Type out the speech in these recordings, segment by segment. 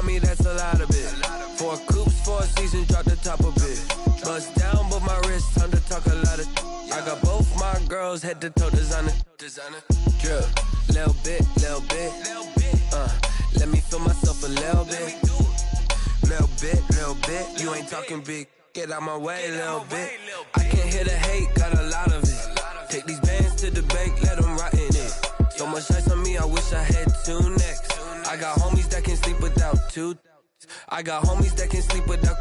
on me, that's a lot of it. 4 coops, 4 seasons, drop the top of it. Bust down, but my wrist, time to talk a lot of. I got both my girls, head to toe designer. Drip, little bit. Let me feel myself a little bit. Little bit. You ain't talking big. Get out my way, little bit. I can't hear the hate, got a lot of it. Take these bands to the bank, let them rot in it. So much ice on me, I wish I had 2 necks. I got homies that can sleep without 2. I got homies that can sleep without.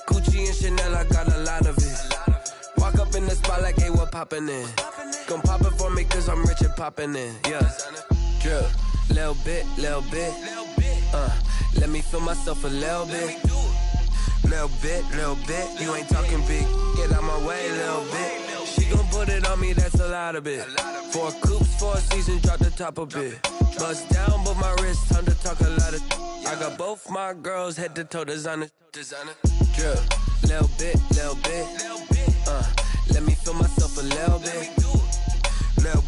Gucci and Chanel, I got a lot of it. Walk up in the spot like, hey, what poppin' in? Gon' pop it for me cause I'm rich and poppin' in. Yeah, drip, little bit. Let me feel myself a little bit. Little bit. You ain't talking big. Get out my way, little bit. She gon' put it on me, that's a lot of it. 4 coops, 4 seasons, drop the top a bit. Bust down, but my wrist, time to talk a lot of. I got both my girls, head to toe designer. Drip, little bit. Let me feel myself a little bit. Little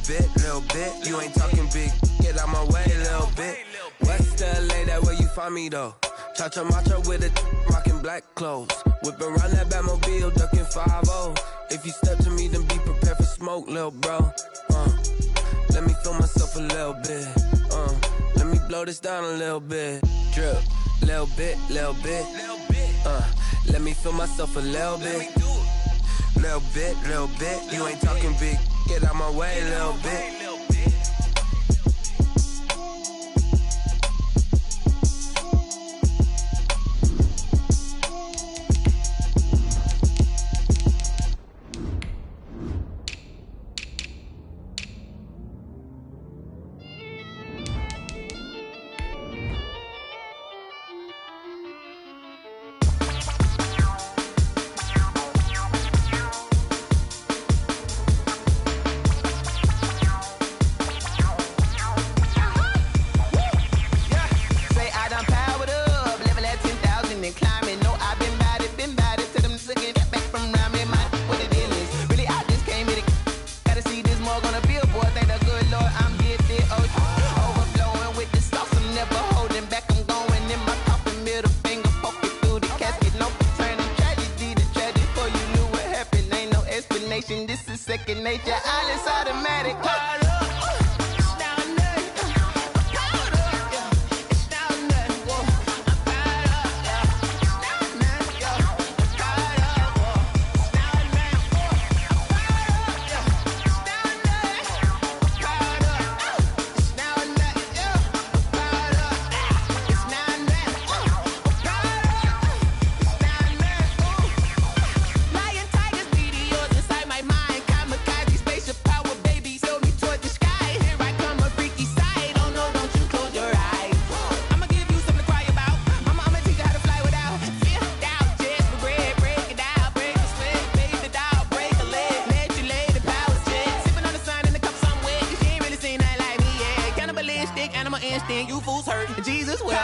bit. You ain't talking big. Get out my way, little bit. West LA, that where you find me though. Cha-cha matcha with it, rockin' black clothes. Whip around that Batmobile, ducking 5-0. If you step to me, then be prepared for smoke, lil' bro. Let me feel myself a little bit. Let me blow this down a little bit. Drip, little bit. Let me feel myself a little bit. Little bit. You ain't talking big. Get out my way, little bit. This is second nature, all is automatic. You fools hurt, Jesus well.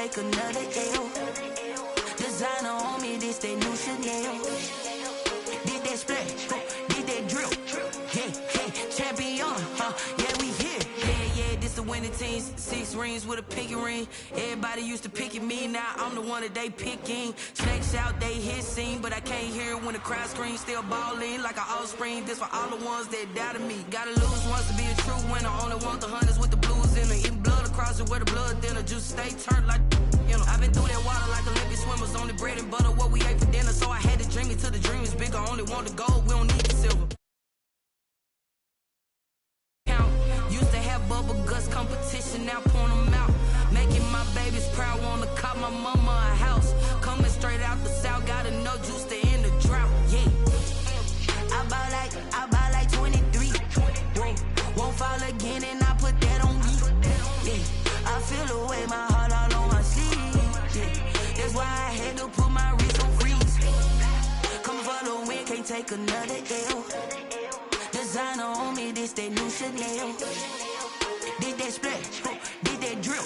take another L. Designer on me, this they new Chanel. Did that splash, did that drill. Yeah, champion, yeah, we here. Yeah, this the winning teams. 6 rings with a pinky ring. Everybody used to picking me, now I'm the one that they picking. Snakes out, they hit scene, but I can't hear it when the crowd screams. Still balling like an offspring. This for all the ones that doubted me. Gotta lose once to be a true winner. Only want the hunters with the blues in it. Eating blood across it where the blood thinner. Juice stay turned like, you know. I've been through that water like Olympic swimmers. Only bread and butter what we ate for dinner. So I had to dream it till the dream is bigger. Only want the gold, we don't need the silver. Used to have bubble guts competition, now point them out. Making my babies proud, wanna cop my mama a house. Coming straight out the south, got enough juice to end the drought. Yeah, I buy like 23. Won't fall again, and I put that on me. Yeah, I feel the way, my heart all on my sleeve. Yeah, that's why I had to put my wrist on freeze. Coming for the win, can't take another L. Designer on me, this that new Chanel. Did that splash, did that drill.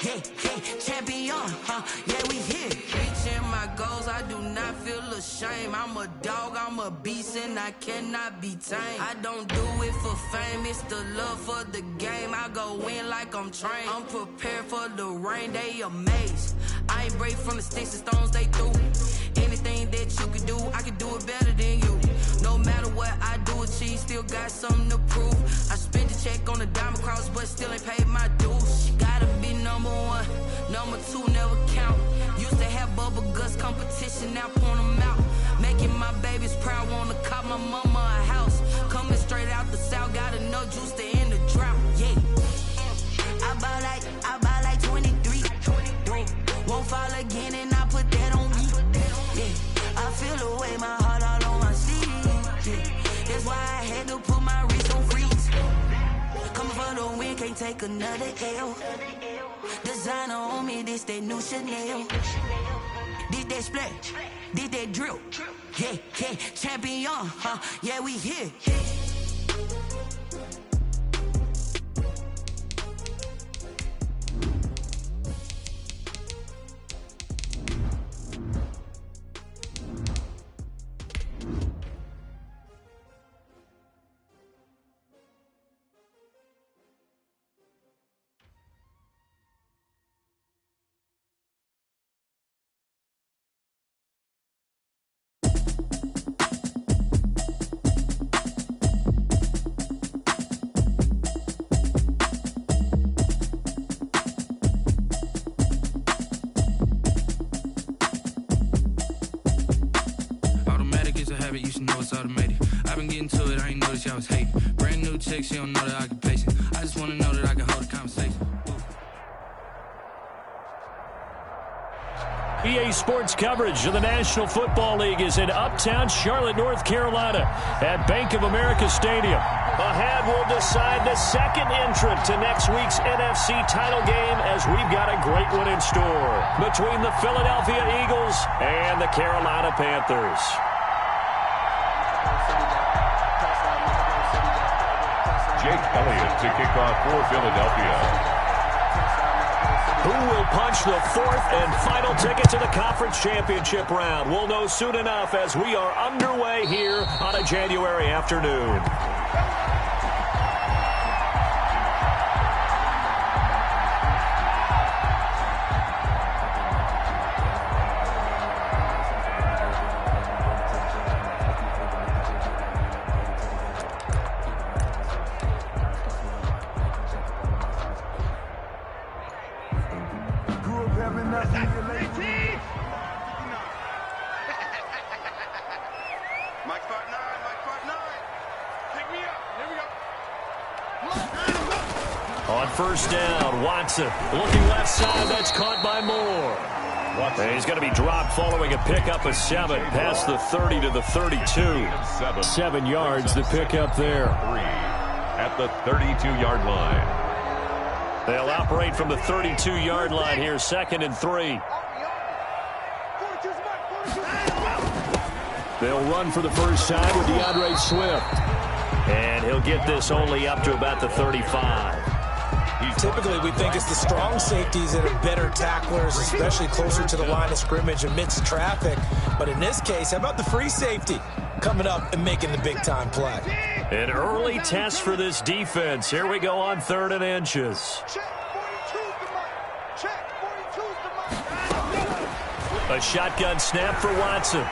Yeah, champion, yeah, we here. Reaching my goals, I do not feel ashamed. I'm a dog, I'm a beast, and I cannot be tamed. I don't do it for fame, it's the love for the game. I go in like I'm trained. I'm prepared for the rain, they amazed. I ain't break from the sticks and stones they threw. Anything that you can do, I can do it better than you. No matter what I do, achieve, still got something to prove. I spent the check on the diamond cross, but still ain't paid my dues. Gotta be number 1, number 2 never count. Used to have bubble guts competition, now point them out. Making my babies proud, wanna cop my mama a house. Coming straight out the south, got enough juice to end the drought. Yeah, I buy like 23. Won't fall again, and I put that on me. Yeah, I feel the way, my heart all on my sleeve. Yeah, that's why I had to put my wrist on freeze. Coming for the win, can't take another L. Designer on me, this that new Chanel. Did that splash, did that drill. Yeah, champion, yeah, we here. You should know it's automated. I've been getting to it, I ain't noticed y'all was hating. Brand new chick, she don't know the occupation. I just wanna know that I can hold a conversation. EA Sports coverage of the National Football League is in uptown Charlotte, North Carolina at Bank of America Stadium. Ahead, we'll decide the second entrant to next week's NFC title game as we've got a great one in store between the Philadelphia Eagles and the Carolina Panthers. Jake Elliott to kick off for Philadelphia. Who will punch the fourth and final ticket to the conference championship round? We'll know soon enough as we are underway here on a January afternoon. On first down, Watson looking left side. That's caught by Moore. And he's going to be dropped following a pickup of 7 past the 30 to the 32. 7 yards the pickup there. 3 at the 32-yard line. They'll operate from the 32-yard line here, 2nd and 3. They'll run for the first time with DeAndre Swift. And he'll get this only up to about the 35. Typically, we think it's the strong safeties that are better tacklers, especially closer to the line of scrimmage amidst traffic. But in this case, how about the free safety coming up and making the big-time play? An early test for this defense. Here we go on 3rd and inches. A shotgun snap for Watson.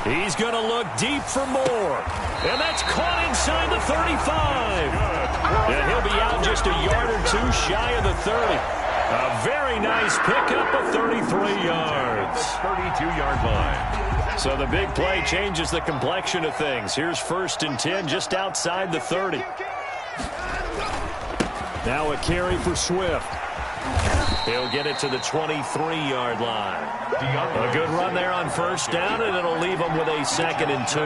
He's going to look deep for more. And that's caught inside the 35. And he'll be out just a yard or two shy of the 30. A very nice pickup of 33 yards. 32-yard line. So the big play changes the complexion of things. Here's 1st and 10 just outside the 30. Now a carry for Swift. He'll get it to the 23-yard line. A good run there on 1st down, and it'll leave them with a 2nd and 2.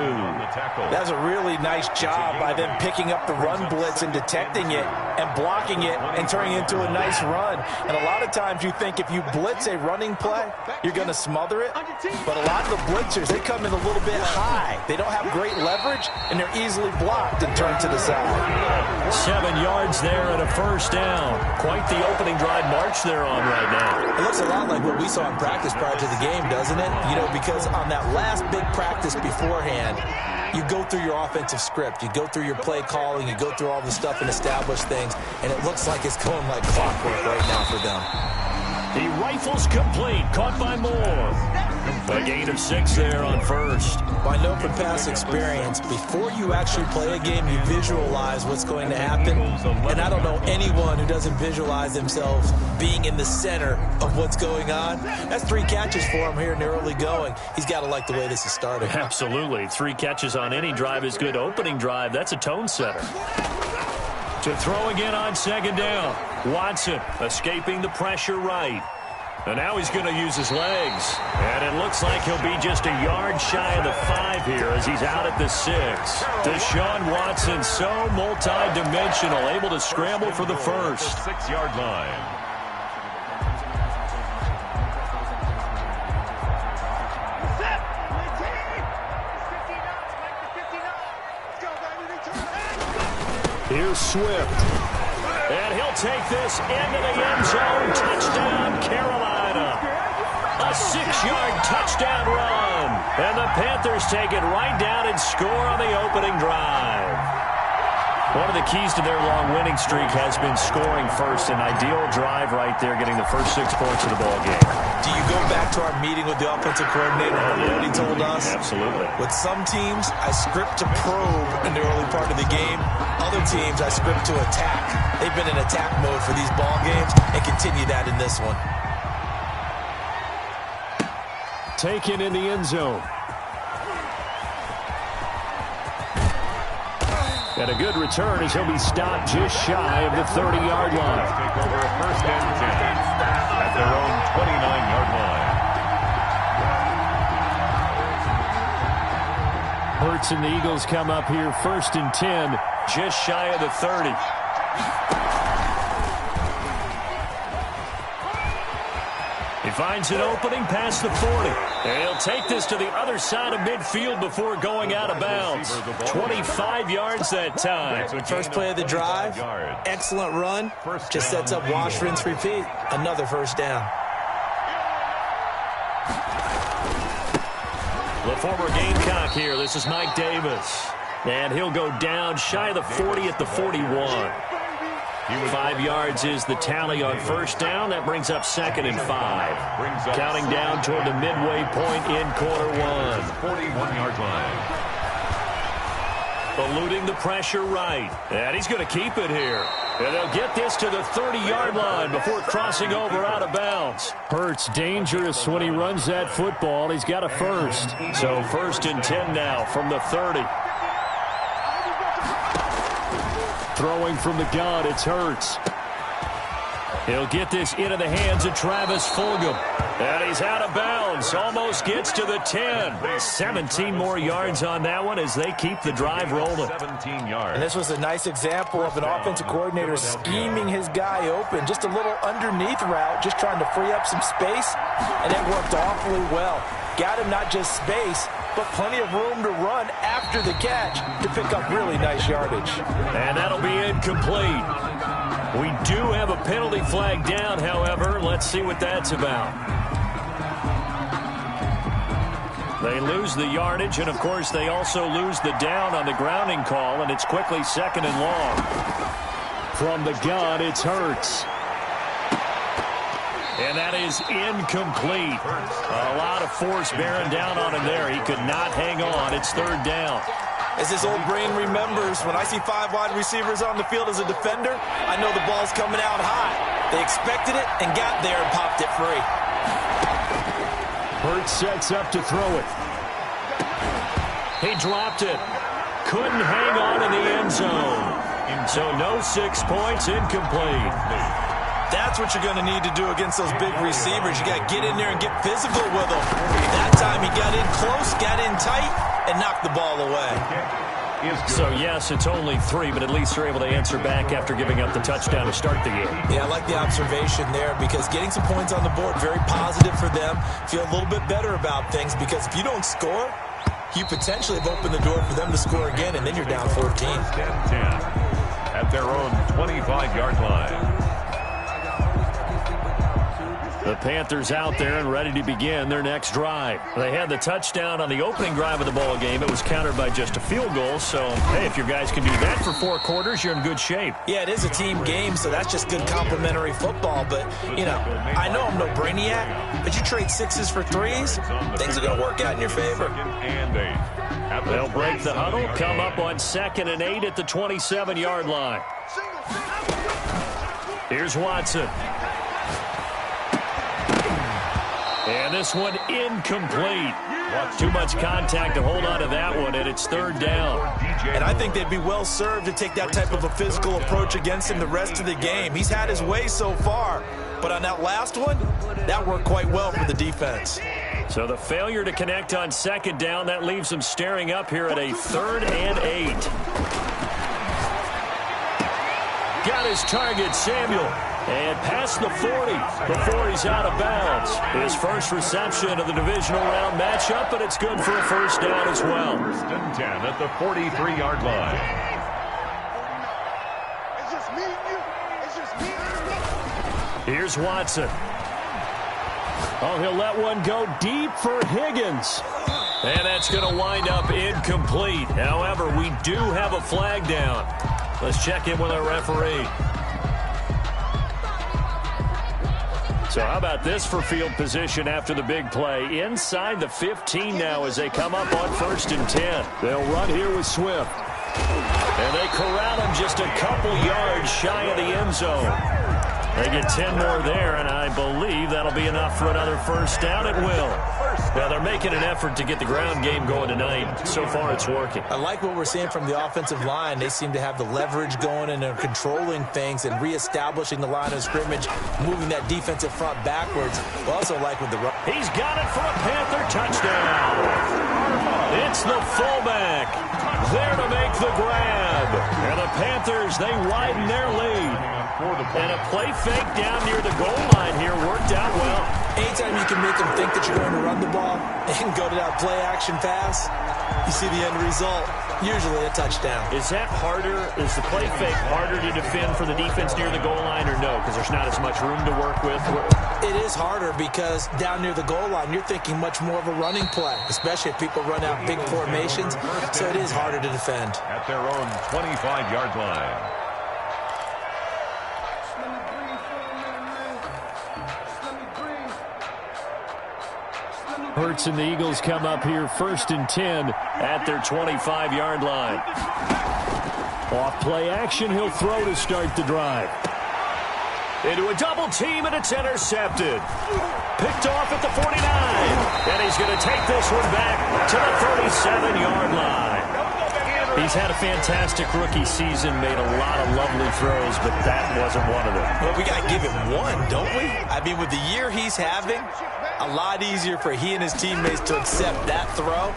That's a really nice job by them picking up the run blitz and detecting it and blocking it and turning it into a nice run. And a lot of times you think if you blitz a running play, you're going to smother it. But a lot of the blitzers, they come in a little bit high. They don't have great leverage, and they're easily blocked and turned to the side. 7 yards there and a 1st down. Quite the opening drive march they're on right now. It looks a lot like what we saw in practice prior to the game, doesn't it? You know, because on that last big practice beforehand, you go through your offensive script, you go through your play calling, you go through all the stuff and establish things, and it looks like it's going like clockwork right now for them. He rifles complete, caught by Moore. A gain of 6 there on 1st. By no past experience, before you actually play a game, you visualize what's going to happen. And I don't know anyone who doesn't visualize themselves being in the center of what's going on. That's 3 catches for him here in the early going. He's got to like the way this is starting. Absolutely. 3 catches on any drive is good. Opening drive, that's a tone setter. To throw again on 2nd down. Watson escaping the pressure right. And now he's going to use his legs. And it looks like he'll be just a yard shy of the 5 here as he's out at the 6. Deshaun Watson, so multi-dimensional, able to scramble for the 1st. 6-yard line. Here's Swift. And he'll take this into the end zone. Touchdown, Carolina. A 6-yard touchdown run. And the Panthers take it right down and score on the opening drive. One of the keys to their long winning streak has been scoring first. An ideal drive right there, getting the first 6 points of the ball game. Do you go back to our meeting with the offensive coordinator? What he told us? Absolutely. With some teams, I script to probe in the early part of the game. Other teams, I script to attack. They've been in attack mode for these ball games and continue that in this one. Taken in the end zone. And a good return as he'll be stopped just shy of the 30-yard line. Take over a 1st and 10 at their own 29-yard line. Hurts and the Eagles come up here 1st and 10, just shy of the 30. He finds an opening past the 40. And he'll take this to the other side of midfield before going out of bounds. 25 yards that time. First play of the drive, excellent run. Just sets up wash, rinse, repeat. Another 1st down. The former Gamecock here. This is Mike Davis. And he'll go down shy of the 40 at the 41. 5 yards is the tally on 1st down. That brings up 2nd and 5. Counting down toward the midway point in quarter 1. 41-yard line. Eluding the pressure right. And he's going to keep it here. And they'll get this to the 30-yard line before crossing over out of bounds. Hurts dangerous when he runs that football. He's got a 1st. So 1st and 10 now from the 30. Throwing from the gun, it's Hurts. He'll get this into the hands of Travis Fulgham. And he's out of bounds. Almost gets to the 10. 17 more yards on that one as they keep the drive rolling. 17 yards. And this was a nice example of an offensive coordinator scheming his guy open. Just a little underneath route, just trying to free up some space. And it worked awfully well. Got him not just space, but plenty of room to run after the catch to pick up really nice yardage. And that'll be incomplete. We do have a penalty flag down, however. Let's see what that's about. They lose the yardage, and, of course, they also lose the down on the grounding call, and it's quickly 2nd and long. From the gun, it's Hurts. And that is incomplete. A lot of force bearing down on him there. He could not hang on. It's 3rd down. As his old brain remembers, when I see 5 wide receivers on the field as a defender, I know the ball's coming out high. They expected it and got there and popped it free. Hurts sets up to throw it. He dropped it. Couldn't hang on in the end zone. So no 6 points, incomplete. That's what you're going to need to do against those big receivers. You got to get in there and get physical with them. That time he got in close, got in tight, and knocked the ball away. So, yes, it's only 3, but at least they're able to answer back after giving up the touchdown to start the game. Yeah, I like the observation there because getting some points on the board, very positive for them. Feel a little bit better about things because if you don't score, you potentially have opened the door for them to score again, and then you're down 14. 10-10 at their own 25-yard line. The Panthers out there and ready to begin their next drive. They had the touchdown on the opening drive of the ball game. It was countered by just a field goal. So, hey, if your guys can do that for 4 quarters, you're in good shape. Yeah, it is a team game, so that's just good complementary football. But, you know, I know I'm no brainiac, but you trade 6s for 3s, things are going to work out in your favor. They'll break the huddle, come up on 2nd and 8 at the 27-yard line. Here's Watson. And this one incomplete. Too much contact to hold on to that one, and it's 3rd down. And I think they'd be well served to take that type of a physical approach against him the rest of the game. He's had his way so far, but on that last one, that worked quite well for the defense. So the failure to connect on 2nd down, that leaves them staring up here at a 3rd and 8. Got his target, Samuel. And past the 40 before he's out of bounds. His first reception of the divisional round matchup, but it's good for a 1st down as well. 1st and 10 at the 43-yard line. Here's Watson. Oh, he'll let one go deep for Higgins. And that's going to wind up incomplete. However, we do have a flag down. Let's check in with our referee. So how about this for field position after the big play? Inside the 15 now as they come up on 1st and 10. They'll run here with Swift. And they corral him just a couple yards shy of the end zone. They get 10 more there, and I believe that'll be enough for another 1st down. It will. Now, they're making an effort to get the ground game going tonight. So far, it's working. I like what we're seeing from the offensive line. They seem to have the leverage going, and they're controlling things and reestablishing the line of scrimmage, moving that defensive front backwards. We also like with the run. He's got it for a Panther touchdown. It's the fullback there to make the grab. And the Panthers, they widen their lead. And a play fake down near the goal line here worked out well. Anytime you can make them think that you're going to run the ball and go to that play action pass, you see the end result, usually a touchdown. Is that harder? Is the play fake harder to defend for the defense near the goal line or no? Because there's not as much room to work with? It is harder because down near the goal line, you're thinking much more of a running play, especially if people run out big formations. So it is harder to defend. At their own 25-yard line. Hurts and the Eagles come up here 1st and 10 at their 25-yard line. Off play action, he'll throw to start the drive. Into a double team, and it's intercepted. Picked off at the 49. And he's going to take this one back to the 37-yard line. He's had a fantastic rookie season, made a lot of lovely throws, but that wasn't one of them. Well, we got to give him one, don't we? I mean, with the year he's having, a lot easier for he and his teammates to accept that throw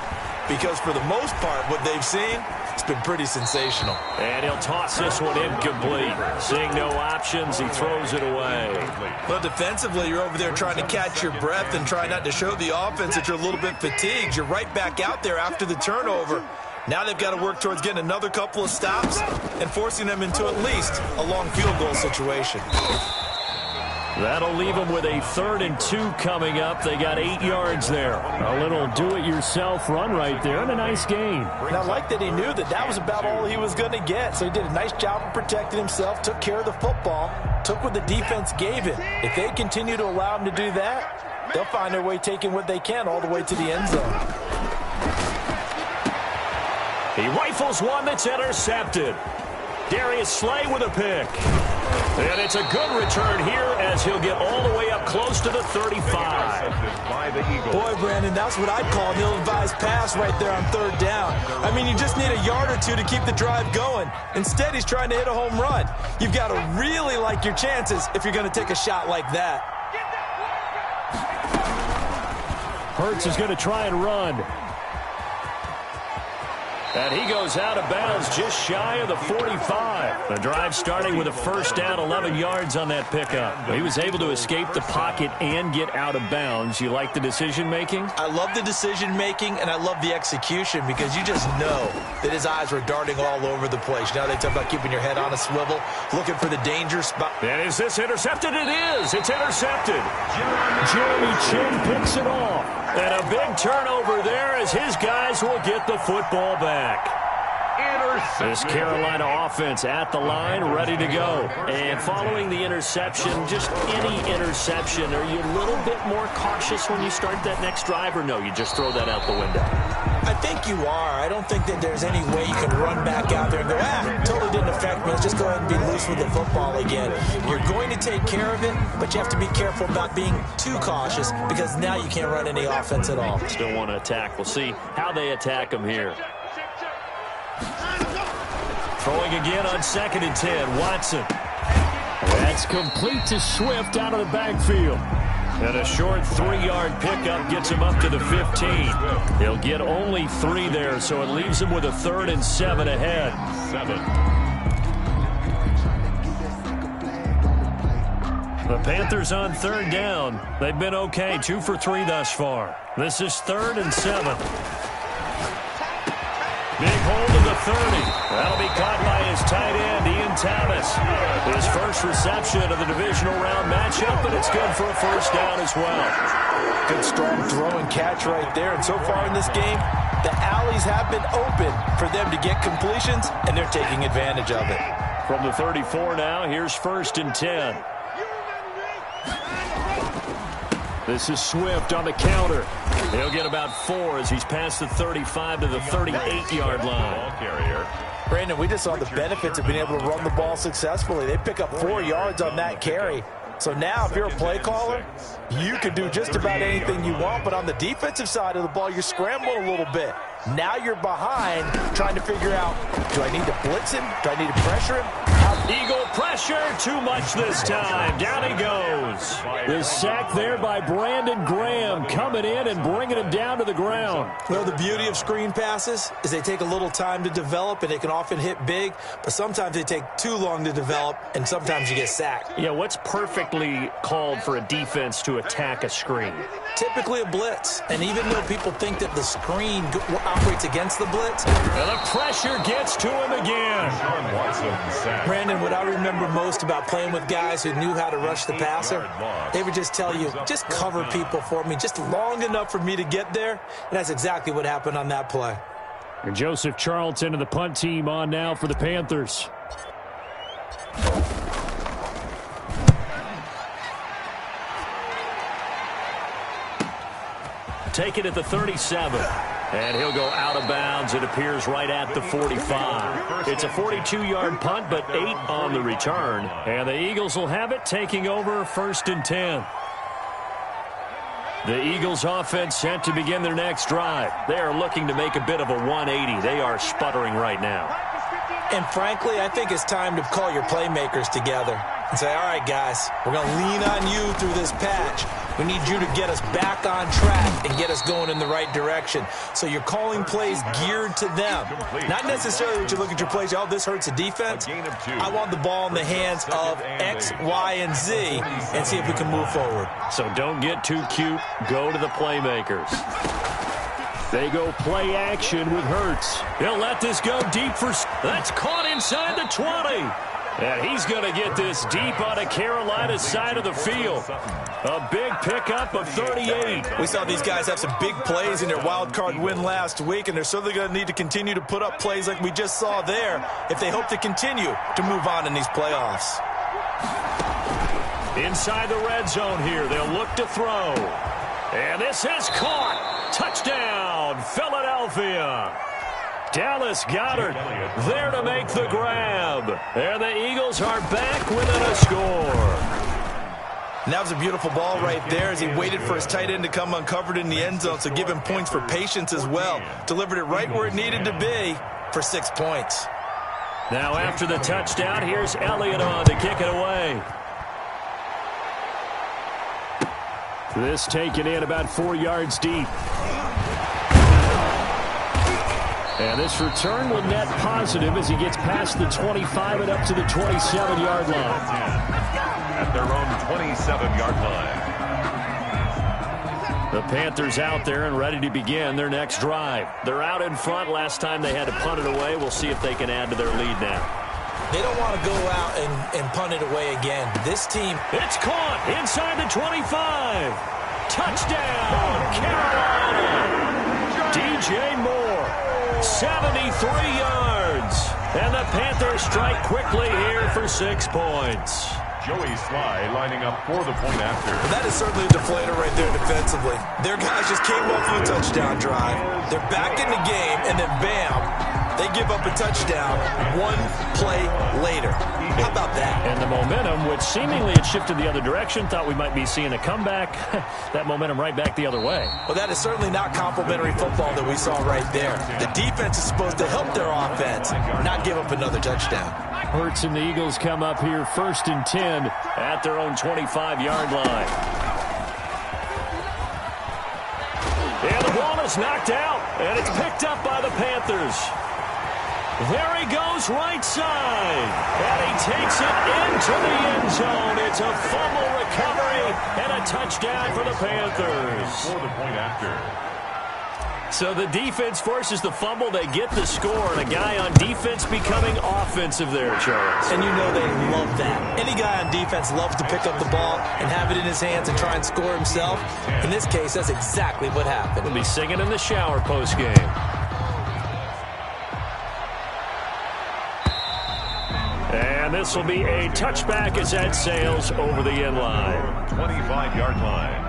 because for the most part, what they've seen, it's been pretty sensational. And he'll toss this one incomplete. Seeing no options, he throws it away. Well, defensively, you're over there trying to catch your breath and try not to show the offense that you're a little bit fatigued. You're right back out there after the turnover. Now they've got to work towards getting another couple of stops and forcing them into at least a long field goal situation. That'll leave them with a 3rd and 2 coming up. They got 8 yards there. A little do-it-yourself run right there and a nice gain. And I like that he knew that that was about all he was going to get. So he did a nice job of protecting himself, took care of the football, took what the defense gave him. If they continue to allow him to do that, they'll find their way taking what they can all the way to the end zone. He rifles one that's intercepted. Darius Slay with a pick. And it's a good return here as he'll get all the way up close to the 35. Boy, Brandon, that's what I'd call an ill-advised pass right there on 3rd down. I mean, you just need a yard or two to keep the drive going. Instead, he's trying to hit a home run. You've got to really like your chances if you're going to take a shot like that. Hurts is going to try and run. And he goes out of bounds just shy of the 45. The drive starting with a 1st down, 11 yards on that pickup. He was able to escape the pocket and get out of bounds. You like the decision-making? I love the decision-making, and I love the execution because you just know that his eyes were darting all over the place. Now they talk about keeping your head on a swivel, looking for the danger spot. And is this intercepted? It is. It's intercepted. Jeremy Chin picks it off. And a big turnover there as his guys will get the football back. This Carolina offense at the line, ready to go. And following the interception, just any interception, are you a little bit more cautious when you start that next drive, or no, you just throw that out the window? I think you are. I don't think that there's any way you can run back out there and go, totally didn't affect me. Let's just go ahead and be loose with the football again. You're going to take care of it, but you have to be careful about being too cautious because now you can't run any offense at all. Still want to attack. We'll see how they attack him here. Throwing again on 2nd and 10. Watson. That's complete to Swift out of the backfield. And a short 3-yard pickup gets him up to the 15. He'll get only 3 there, so it leaves him with a 3rd and 7 ahead. 7. The Panthers on 3rd down. They've been okay, 2 for 3 thus far. This is 3rd and 7. Big hold of the 30. That'll be caught by his tight end, Ian Thomas. His first reception of the divisional round matchup, and it's good for a 1st down as well. Good strong throw and catch right there. And so far in this game, the alleys have been open for them to get completions, and they're taking advantage of it. From the 34 now, here's 1st and 10. This is Swift on the counter. He'll get about 4 as he's past the 35 to the 38-yard line. Brandon, we just saw the benefits of being able to run the ball successfully. They pick up 4 yards on that carry. So now if you're a play caller, you can do just about anything you want. But on the defensive side of the ball, you're scrambling a little bit. Now you're behind trying to figure out, do I need to blitz him? Do I need to pressure him? Eagle pressure, too much this time. Down he goes. The sack there by Brandon Graham coming in and bringing him down to the ground. Well, the beauty of screen passes is they take a little time to develop, and they can often hit big, but sometimes they take too long to develop, and sometimes you get sacked. Yeah, what's perfectly called for a defense to attack a screen? Typically a blitz, and even though people think that the screen operates against the blitz, and the pressure gets to him again. Brandon, what I remember most about playing with guys who knew how to rush the passer, they would just tell you, just cover people for me, just long enough for me to get there, and that's exactly what happened on that play. And Joseph Charlton and the punt team on now for the Panthers. Take it at the 37. And he'll go out of bounds. It appears right at the 45. It's a 42-yard punt, but 8 on the return. And the Eagles will have it, taking over 1st and 10. The Eagles offense set to begin their next drive. They are looking to make a bit of a 180. They are sputtering right now. And frankly, I think it's time to call your playmakers together and say, all right, guys, we're going to lean on you through this patch. We need you to get us back on track and get us going in the right direction. So you're calling plays geared to them. Not necessarily that you look at your plays, oh, this hurts the defense. I want the ball in the hands of X, Y, and Z and see if we can move forward. So don't get too cute. Go to the playmakers. They go play action with Hurts. He'll let this go deep for... That's caught inside the 20. And he's going to get this deep on the Carolina side of the field. A big pickup of 38. We saw these guys have some big plays in their wild card win last week, and they're certainly going to need to continue to put up plays like we just saw there if they hope to continue to move on in these playoffs. Inside the red zone here, they'll look to throw. And this is caught. Touchdown, Philadelphia. Dallas Goedert there to make the grab. And the Eagles are back within a score. And that was a beautiful ball right there as he waited for his tight end to come uncovered in the end zone, so give him points for patience as well. Delivered it right where it needed to be for 6 points. Now after the touchdown, here's Elliott on to kick it away. This taken in about 4 yards deep. And this return will net positive as he gets past the 25 and up to the 27-yard line. At their own 27-yard line. The Panthers out there and ready to begin their next drive. They're out in front. Last time they had to punt it away. We'll see if they can add to their lead now. They don't want to go out and punt it away again. This team... It's caught inside the 25. Touchdown, Carolina. DJ Moore, 73 yards. And the Panthers strike quickly here for 6 points. Joey Sly lining up for the point after. Well, that is certainly a deflator right there defensively. Their guys just came off of a touchdown drive. They're back in the game, and then bam, they give up a touchdown 1 play later. How about that? And the momentum, which seemingly had shifted the other direction, thought we might be seeing a comeback. That momentum right back the other way. Well, that is certainly not complimentary football that we saw right there. The defense is supposed to help their offense, not give up another touchdown. Hurts and the Eagles come up here 1st and 10 at their own 25-yard line. And the ball is knocked out, and it's picked up by the Panthers. There he goes right side, and he takes it into the end zone. It's a fumble recovery and a touchdown for the Panthers. For the point after. So the defense forces the fumble. They get the score, and a guy on defense becoming offensive there, Charles. And you know they love that. Any guy on defense loves to pick up the ball and have it in his hands and try and score himself. In this case, that's exactly what happened. We'll be singing in the shower post-game. And this will be a touchback as that sails over the end line. 25-yard line.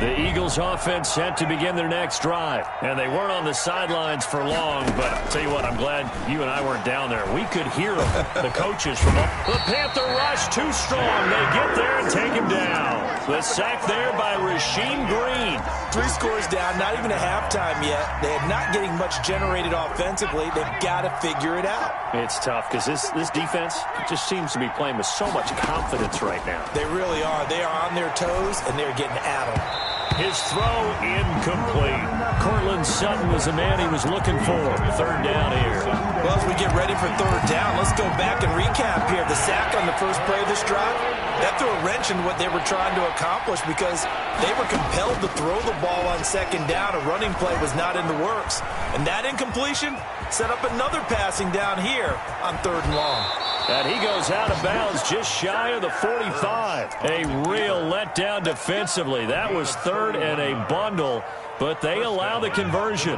The Eagles offense set to begin their next drive. And they weren't on the sidelines for long, but I'll tell you what, I'm glad you and I weren't down there. We could hear them, the coaches from the Panther rush too strong. They get there and take him down. The sack there by Rasheem Green. 3 scores down, not even a halftime yet. They are not getting much generated offensively. They've got to figure it out. It's tough because this defense just seems to be playing with so much confidence right now. They really are. They are on their toes, and they're getting at them. His throw incomplete. Cortland Sutton was the man he was looking for. 3rd down here. Well, as we get ready for 3rd down, let's go back and recap here. The sack on the first play of this drive, that threw a wrench in what they were trying to accomplish because they were compelled to throw the ball on 2nd down. A running play was not in the works. And that incompletion set up another passing down here on 3rd and long. And he goes out of bounds just shy of the 45. A real letdown defensively. That was 3rd and a bundle, but they allow the conversion.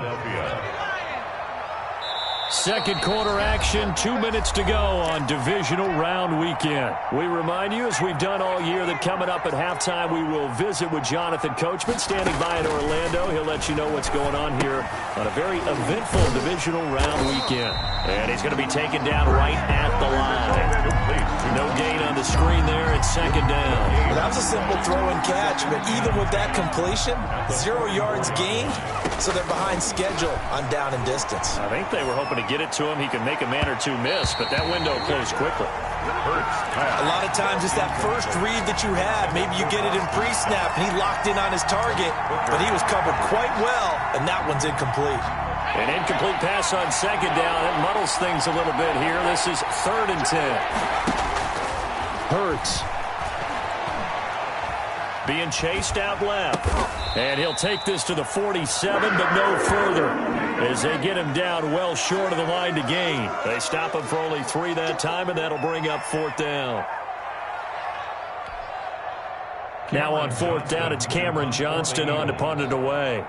2nd quarter action, 2 minutes to go on divisional round weekend. We remind you, as we've done all year, that coming up at halftime, we will visit with Jonathan Coachman, standing by in Orlando. He'll let you know what's going on here on a very eventful divisional round weekend. And he's going to be taken down right at the line. No gain on the screen there at 2nd down. Well, that was a simple throw and catch, but even with that completion, 0 yards gained, so they're behind schedule on down and distance. I think they were hoping to get it to him. He could make a man or two miss, but that window closed quickly. A lot of times it's that first read that you had. Maybe you get it in pre-snap, and he locked in on his target, but he was covered quite well, and that one's incomplete. An incomplete pass on 2nd down. It muddles things a little bit here. This is 3rd and 10. Hurts. being chased out left. And he'll take this to the 47, but no further, as they get him down well short of the line to gain. They stop him for only 3 that time, and that'll bring up 4th down. Now on 4th down, it's Cameron Johnston on to punt it away.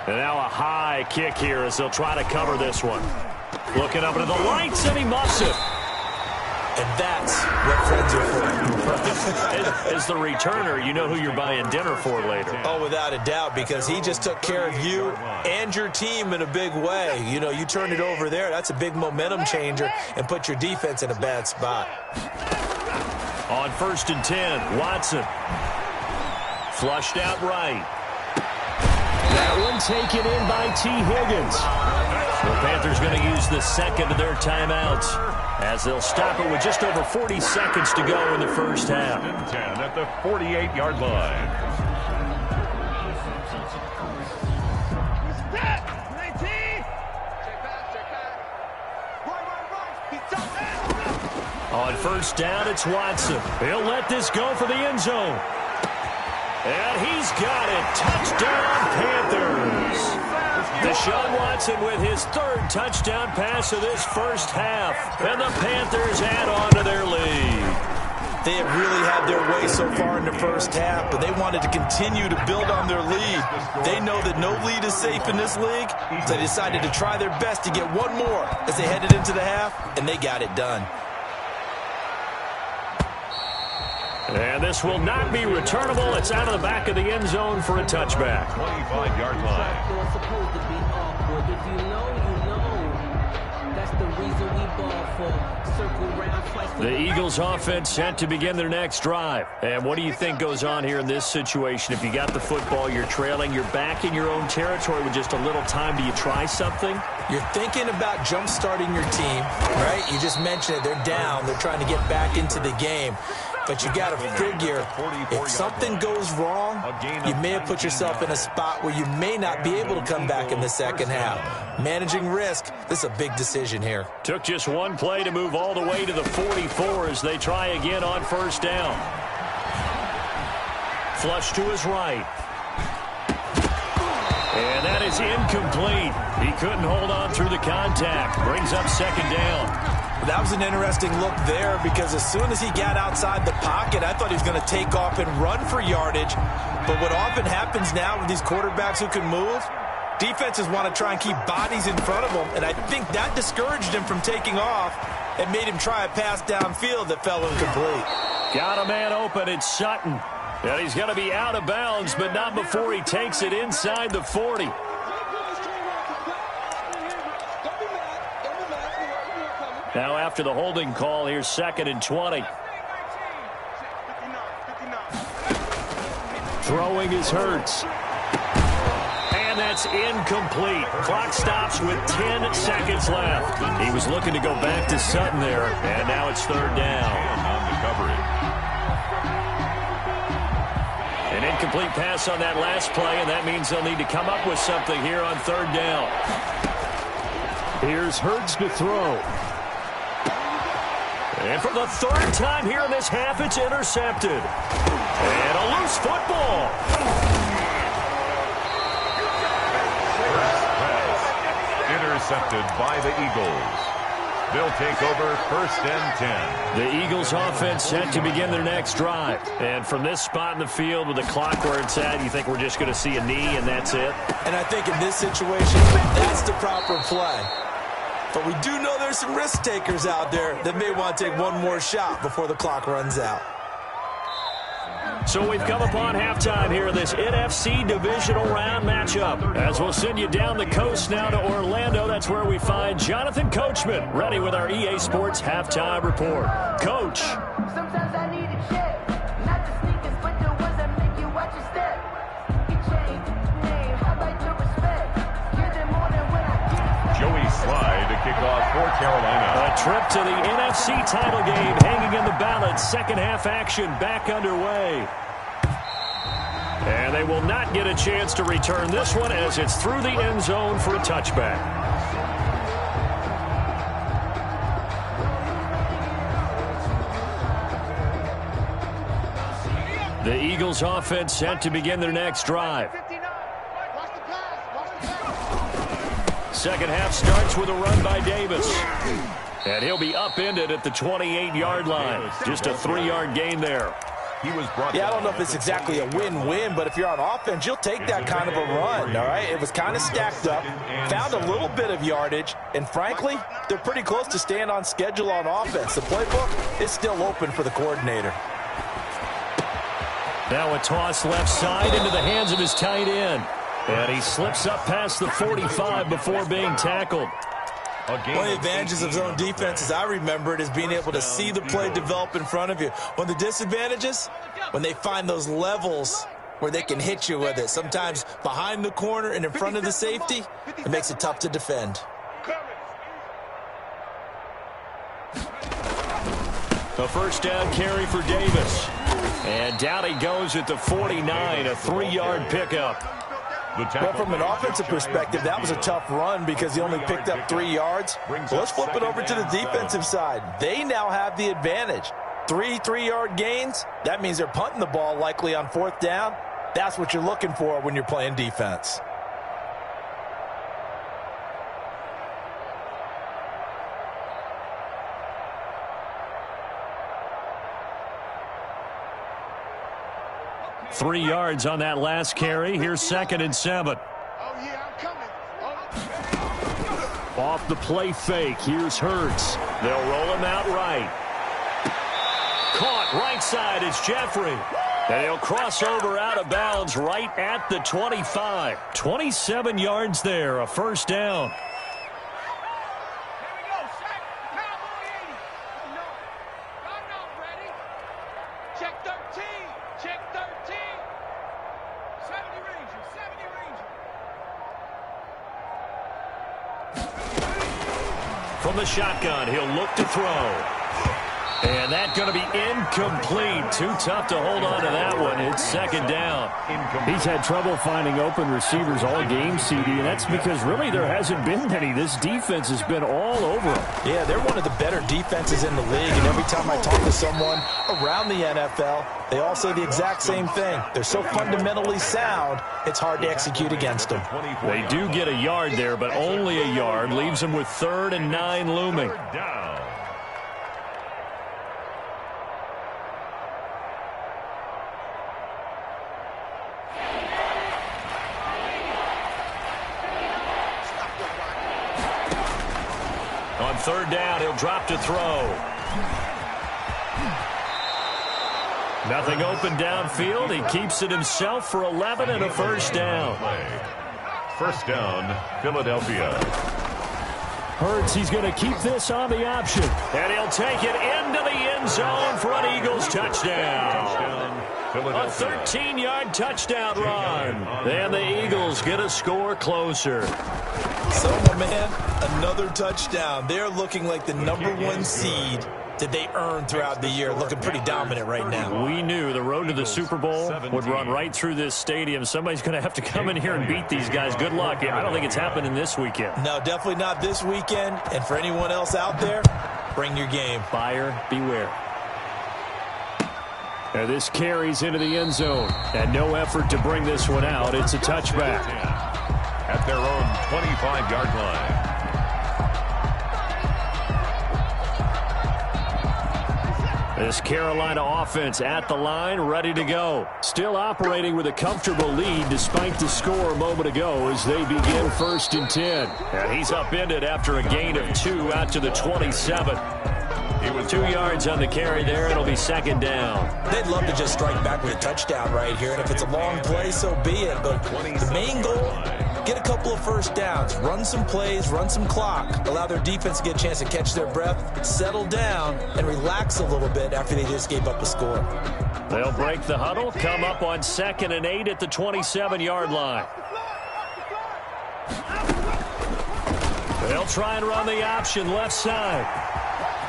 And now a high kick here as they'll try to cover this one. Looking up into the lights, and he muffs it. And that's what friends are for. As the returner, you know who you're buying dinner for later. Oh, without a doubt, because he just took care of you and your team in a big way. You know, you turned it over there. That's a big momentum changer and put your defense in a bad spot. On 1st and 10, Watson. Flushed out right. That one taken in by T. Higgins. The Panthers going to use the second of their timeouts as they'll stop it with just over 40 seconds to go in the first half. 10 at the 48-yard line. On 1st down, it's Watson. He'll let this go for the end zone. And he's got it. Touchdown, Panthers. Deshaun Watson with his 3rd touchdown pass of this first half. And the Panthers add on to their lead. They have really had their way so far in the first half, but they wanted to continue to build on their lead. They know that no lead is safe in this league, so they decided to try their best to get one more as they headed into the half, and they got it done. And this will not be returnable. It's out of the back of the end zone for a touchback. 25-yard line. The Eagles offense set to begin their next drive. And what do you think goes on here in this situation? If you got the football, you're trailing, you're back in your own territory with just a little time. Do you try something? You're thinking about jump-starting your team, right? You just mentioned it. They're down. They're trying to get back into the game. But you got to figure, if something goes wrong, you may have put yourself in a spot where you may not be able to come back in the second half. Managing risk, this is a big decision here. Took just one play to move all the way to the 44 as they try again on 1st down. Flush to his right. And that is incomplete. He couldn't hold on through the contact. Brings up 2nd down. That was an interesting look there because as soon as he got outside the pocket, I thought he was going to take off and run for yardage. But what often happens now with these quarterbacks who can move, defenses want to try and keep bodies in front of them, and I think that discouraged him from taking off and made him try a pass downfield that fell incomplete. Got a man open, it's Sutton. And he's going to be out of bounds, but not before he takes it inside the 40. Now after the holding call, here's 2nd and 20. Throwing is Hurts. And that's incomplete. Clock stops with 10 seconds left. He was looking to go back to Sutton there, and now it's 3rd down. On the coverage. An incomplete pass on that last play, and that means they'll need to come up with something here on 3rd down. Here's Hurts to throw. And for the 3rd time here in this half, it's intercepted. And a loose football. Intercepted by the Eagles. They'll take over 1st and 10. The Eagles offense set to begin their next drive. And from this spot in the field with the clock where it's at, you think we're just going to see a knee and that's it? And I think in this situation, that's the proper play. But we do know there's some risk takers out there that may want to take one more shot before the clock runs out. So we've come upon halftime here in this NFC divisional round matchup. As we'll send you down the coast now to Orlando, that's where we find Jonathan Coachman ready with our EA Sports halftime report. Coach. Sometimes I need a check, not the sneakers, but the ones that make you watch your step. You change name, I like the respect. Give them more than when I get. Joey Slye to kick off for Carolina. A trip to the NFC title game hanging in the balance. Second half action back underway. And they will not get a chance to return this one as it's through the end zone for a touchback. The Eagles offense set to begin their next drive. Second half starts with a run by Davis. And he'll be upended at the 28-yard line. Just a 3-yard gain there. I don't know if it's exactly a win-win, but if you're on offense, you'll take that kind of a run, all right? It was kind of stacked up, found a little bit of yardage, and frankly, they're pretty close to staying on schedule on offense. The playbook is still open for the coordinator. Now a toss left side into the hands of his tight end. And he slips up past the 45 before being tackled. One of the advantages of zone defense, as I remember it, is being able to see the play develop in front of you. One of the disadvantages, when they find those levels where they can hit you with it, sometimes behind the corner and in front of the safety, it makes it tough to defend. A first down carry for Davis. And down he goes at the 49, a 3-yard pickup. Well, from an offensive perspective, that was a tough run because he only picked up 3 yards. Let's flip it over to the defensive side. They now have the advantage. 3 3-yard gains, that means they're punting the ball likely on 4th down. That's what you're looking for when you're playing defense. Three yards on that last carry. Here's 2nd and 7. Off the play fake. Here's Hurts. They'll roll him out right. Caught right side. It's Jeffrey. And he'll cross over out of bounds right at the 25. 27 yards there. A first down. From the shotgun, he'll look to throw. And that's going to be incomplete. Too tough to hold on to that one. It's 2nd down. He's had trouble finding open receivers all game, CD, and that's because really there hasn't been many. This defense has been all over him. Yeah, they're one of the better defenses in the league, and every time I talk to someone around the NFL, they all say the exact same thing. They're so fundamentally sound, it's hard to execute against them. They do get a yard there, but only a yard. Leaves them with 3rd and 9 looming. On 3rd down, he'll drop to throw. Nothing open downfield. He keeps it himself for 11 and a first down. First down, Philadelphia. Hurts, he's going to keep this on the option. And he'll take it into the end zone for an Eagles touchdown. A 13-yard touchdown run. And the Eagles get a score closer. So, my man, another touchdown. They're looking like the #1 seed that they earned throughout the year. Looking pretty dominant right now. We knew the road to the Super Bowl would run right through this stadium. Somebody's going to have to come in here and beat these guys. Good luck. I don't think it's happening this weekend. No, definitely not this weekend. And for anyone else out there, bring your game. Buyer beware. And this carries into the end zone. And no effort to bring this one out. It's a touchback. At their own 25-yard line. This Carolina offense at the line, ready to go. Still operating with a comfortable lead despite the score a moment ago as they begin 1st and 10. And he's upended after a gain of 2 out to the 27. He was 2 yards on the carry there. It'll be 2nd down. They'd love to just strike back with a touchdown right here. And if it's a long play, so be it. But the main goal, get a couple of first downs, run some plays, run some clock, allow their defense to get a chance to catch their breath, settle down, and relax a little bit after they just gave up a score. They'll break the huddle, come up on 2nd and 8 at the 27-yard line. They'll try and run the option left side.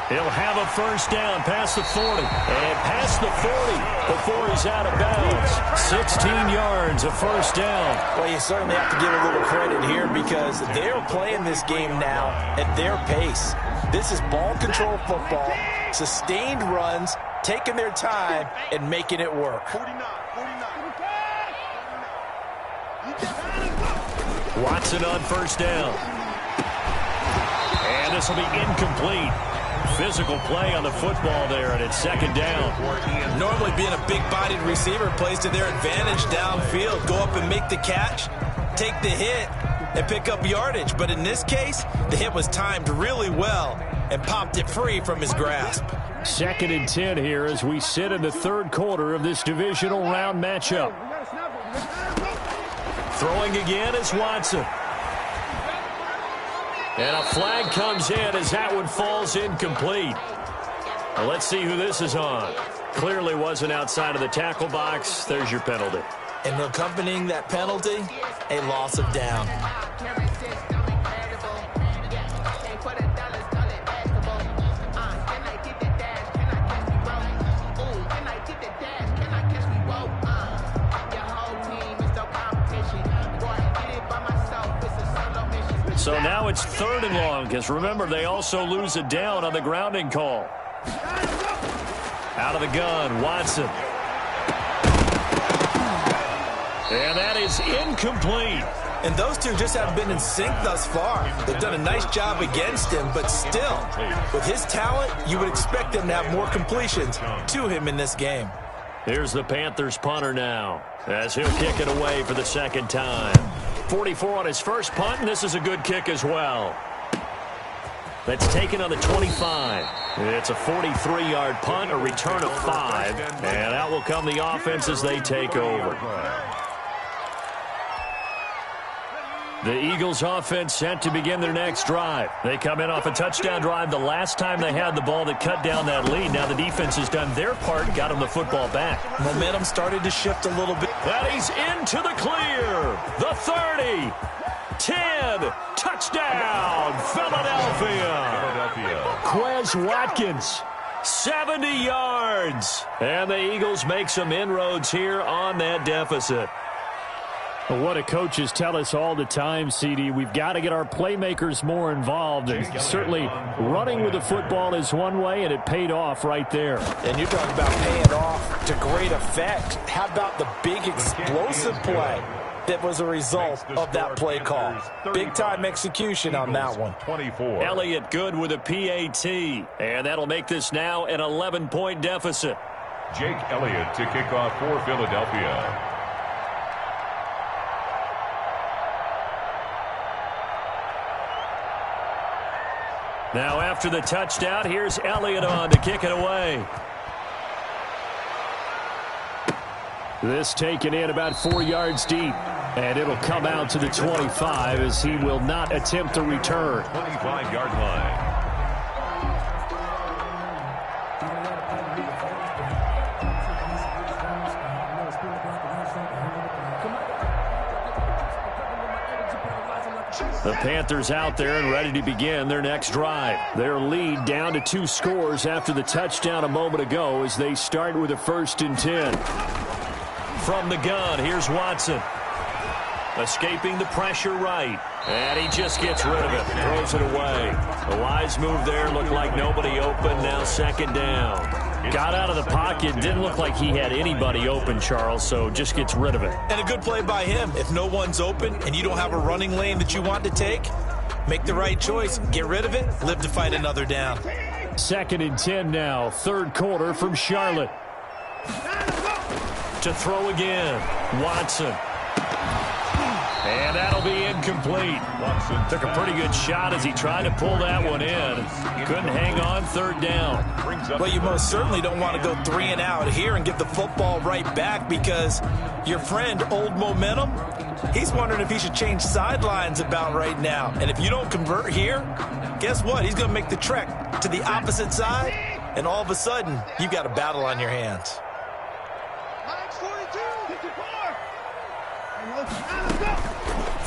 He'll have a first down past the 40 and past the 40 before he's out of bounds. 16 yards, a first down. Well, you certainly have to give a little credit here because they're playing this game now at their pace. This is ball control football, sustained runs, taking their time and making it work. Watson on first down. And this will be incomplete. Physical play on the football there, and it's second down. Normally being a big-bodied receiver plays to their advantage downfield. Go up and make the catch, take the hit, and pick up yardage. But in this case, the hit was timed really well and popped it free from his grasp. Second and 10 here as we sit in the third quarter of this divisional round matchup. Throwing again is Watson. And a flag comes in as that one falls incomplete. Well, let's see who this is on. Clearly wasn't outside of the tackle box. There's your penalty. And accompanying that penalty, a loss of down. So now it's third and long, because remember, they also lose a down on the grounding call. Out of the gun, Watson. And that is incomplete. And those two just haven't been in sync thus far. They've done a nice job against him, but still, with his talent, you would expect them to have more completions to him in this game. Here's the Panthers punter now, as he'll kick it away for the second time. 44 on his first punt, and this is a good kick as well. That's taken on the 25. It's a 43-yard punt, a return of 5, and out will come the offense as they take over. The Eagles offense set to begin their next drive. They come in off a touchdown drive the last time they had the ball that cut down that lead. Now the defense has done their part and got them the football back. Momentum started to shift a little bit. And he's into the clear. The 30. 10. Touchdown, Philadelphia. Quez Watkins. 70 yards. And the Eagles make some inroads here on that deficit. What do coaches tell us all the time, CD? We've got to get our playmakers more involved. And certainly running with the football is one way, and it paid off right there. And you're talking about paying off to great effect. How about the big explosive play that was a result of that play call? Big-time execution on that one. 24. Elliott good with a PAT, and that'll make this now an 11-point deficit. Jake Elliott to kick off for Philadelphia. Now after the touchdown, here's Elliott on to kick it away. This taken in about 4 yards deep. And it'll come out to the 25 as he will not attempt to return. 25-yard line. The Panthers out there and ready to begin their next drive. Their lead down to 2 scores after the touchdown a moment ago as they start with a 1st and 10. From the gun, here's Watson. Escaping the pressure right. And he just gets rid of it. Throws it away. A wise move there. Looked like nobody open. Now 2nd down. Got out of the pocket. Didn't look like he had anybody open, Charles, so just gets rid of it. And a good play by him. If no one's open and you don't have a running lane that you want to take, make the right choice. Get rid of it. Live to fight another down. 2nd and 10 now. 3rd quarter from Charlotte. To throw again. Watson. And that'll be incomplete. Took a pretty good shot as he tried to pull that one in. Couldn't hang on. 3rd down. Well, you most certainly don't want to go 3 and out here and get the football right back because your friend, Old Momentum, he's wondering if he should change sidelines about right now. And if you don't convert here, guess what? He's going to make the trek to the opposite side, and all of a sudden, you've got a battle on your hands.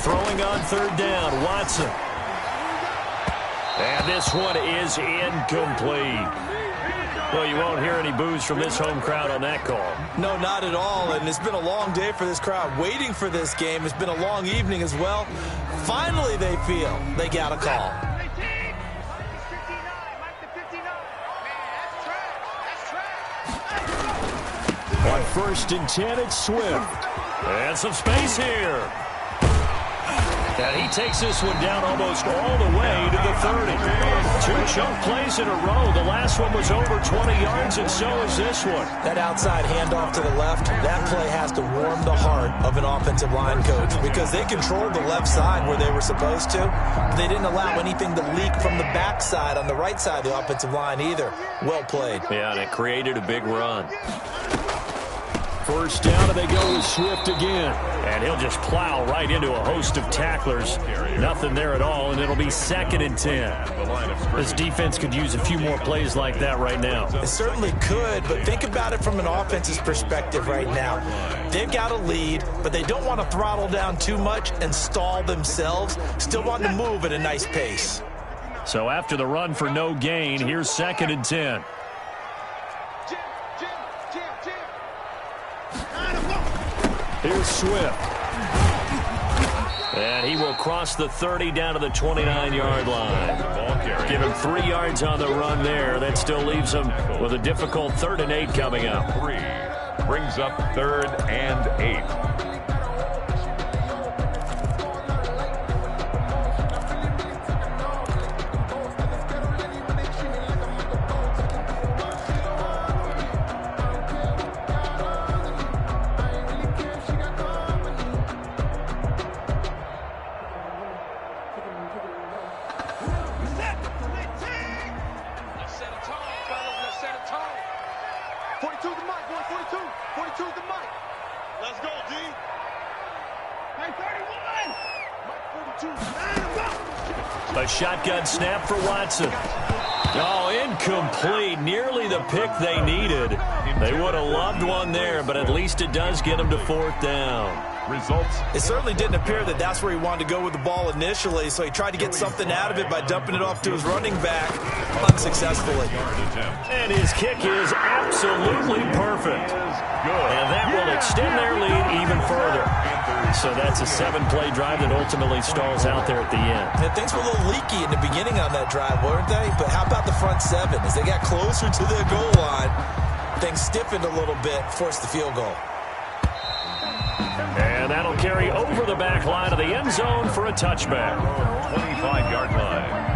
Throwing on 3rd down, Watson. And this one is incomplete. Well, you won't hear any boos from this home crowd on that call. No, not at all. And it's been a long day for this crowd waiting for this game. It's been a long evening as well. Finally, they feel they got a call. 1st and 10, it's Swift. And some space here. And he takes this one down almost all the way to the 30. 2 chunk plays in a row. The last one was over 20 yards, and so is this one. That outside handoff to the left, that play has to warm the heart of an offensive line coach because they controlled the left side where they were supposed to. They didn't allow anything to leak from the backside on the right side of the offensive line either. Well played. Yeah, and it created a big run. 1st down, and they go with Swift again. And he'll just plow right into a host of tacklers. Nothing there at all, and it'll be 2nd and 10. This defense could use a few more plays like that right now. It certainly could, but think about it from an offense's perspective right now. They've got a lead, but they don't want to throttle down too much and stall themselves. Still want to move at a nice pace. So after the run for no gain, here's 2nd and 10. Here's Swift. And he will cross the 30 down to the 29-yard line. Give him 3 yards on the run there. That still leaves him with a difficult 3rd and 8 coming up. 3 brings up 3rd and 8. A shotgun snap for Watson. Oh, incomplete. Nearly the pick they needed. They would have loved one there, but at least it does get them to 4th down. Results. It certainly didn't appear that that's where he wanted to go with the ball initially, so he tried to get something out of it by dumping it off to his running back unsuccessfully. And his kick is absolutely perfect. And that will extend their lead even further. So that's a 7-play drive that ultimately stalls out there at the end. And things were a little leaky in the beginning on that drive, weren't they? But how about the front 7? As they got closer to the goal line, things stiffened a little bit, forced the field goal. And that'll carry over the back line of the end zone for a touchback. 25-yard line.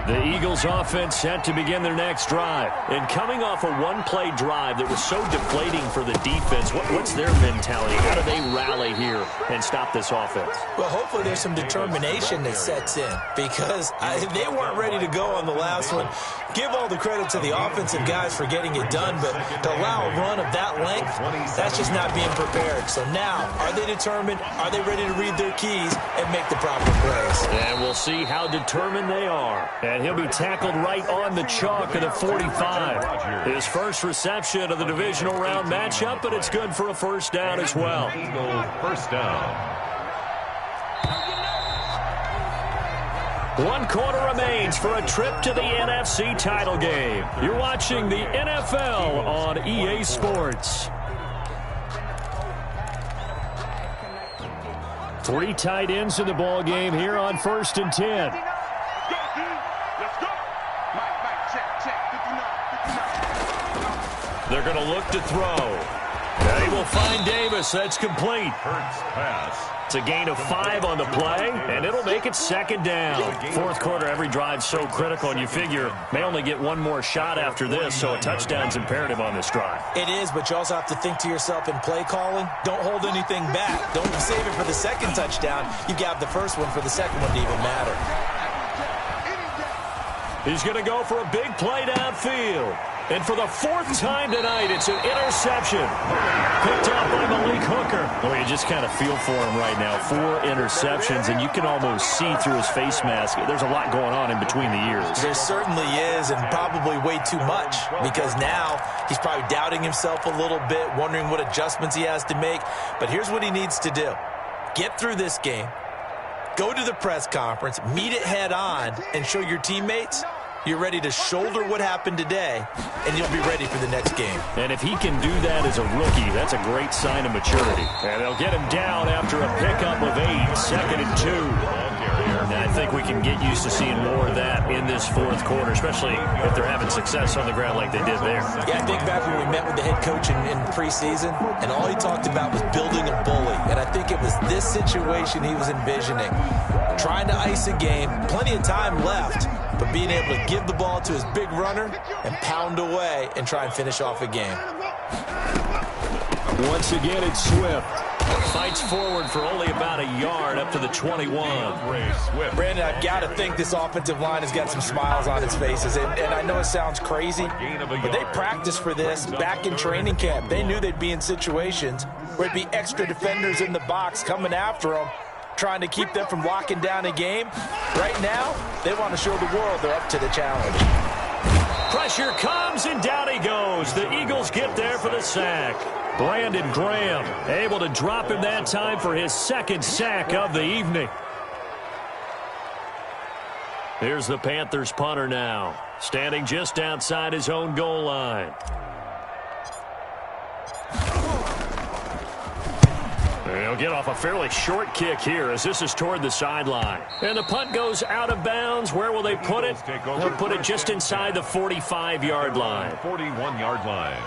The Eagles offense set to begin their next drive. And coming off a 1-play drive that was so deflating for the defense, what's their mentality? How do they rally here and stop this offense? Well, hopefully there's some determination that sets in because they weren't ready to go on the last one. Give all the credit to the offensive guys for getting it done, but to allow a run of that length, that's just not being prepared. So now, are they determined? Are they ready to read their keys and make the proper plays? And we'll see how determined they are. And he'll be tackled right on the chalk at the 45. His first reception of the divisional round matchup, but it's good for a 1st down as well. Eagle 1st down. 1 quarter remains for a trip to the NFC title game. You're watching the NFL on EA Sports. 3 tight ends in the ball game here on 1st and 10. They're going to look to throw. And he will find Davis. That's complete. Hurts pass. It's a gain of 5 on the play, and it'll make it 2nd down. 4th quarter, every drive's so critical, and you figure may only get one more shot after this, so a touchdown's imperative on this drive. It is, but you also have to think to yourself in play calling, don't hold anything back. Don't save it for the 2nd touchdown. You got the 1st one for the 2nd one to even matter. He's going to go for a big play downfield. And for the 4th time tonight, it's an interception. Picked up by Malik Hooker. Well, you just kind of feel for him right now. 4 interceptions, and you can almost see through his face mask. There's a lot going on in between the ears. There certainly is, and probably way too much, because now he's probably doubting himself a little bit, wondering what adjustments he has to make. But here's what he needs to do. Get through this game. Go to the press conference, meet it head on, and show your teammates you're ready to shoulder what happened today, and you'll be ready for the next game. And if he can do that as a rookie, that's a great sign of maturity. And they'll get him down after a pickup of 8, 2nd and 2. earlier. And I think we can get used to seeing more of that in this fourth quarter, especially if they're having success on the ground like they did there. Yeah, I think back when we met with the head coach in preseason, and all he talked about was building a bully. And I think it was this situation he was envisioning. Trying to ice a game, plenty of time left, but being able to give the ball to his big runner and pound away and try and finish off a game. Once again, it's Swift. Fights forward for only about a yard up to the 21. Brandon, I've got to think this offensive line has got some smiles on its faces. And I know it sounds crazy, but they practiced for this back in training camp. They knew they'd be in situations where it'd be extra defenders in the box coming after them, trying to keep them from locking down a game. Right now, they want to show the world they're up to the challenge. Pressure comes, and down he goes. The Eagles get there for the sack. Brandon Graham able to drop him that time for his second sack of the evening. Here's the Panthers punter now, standing just outside his own goal line. He'll get off a fairly short kick here as this is toward the sideline. And the punt goes out of bounds. Where will they put it? They'll put it just inside the 45-yard line. 41-yard line.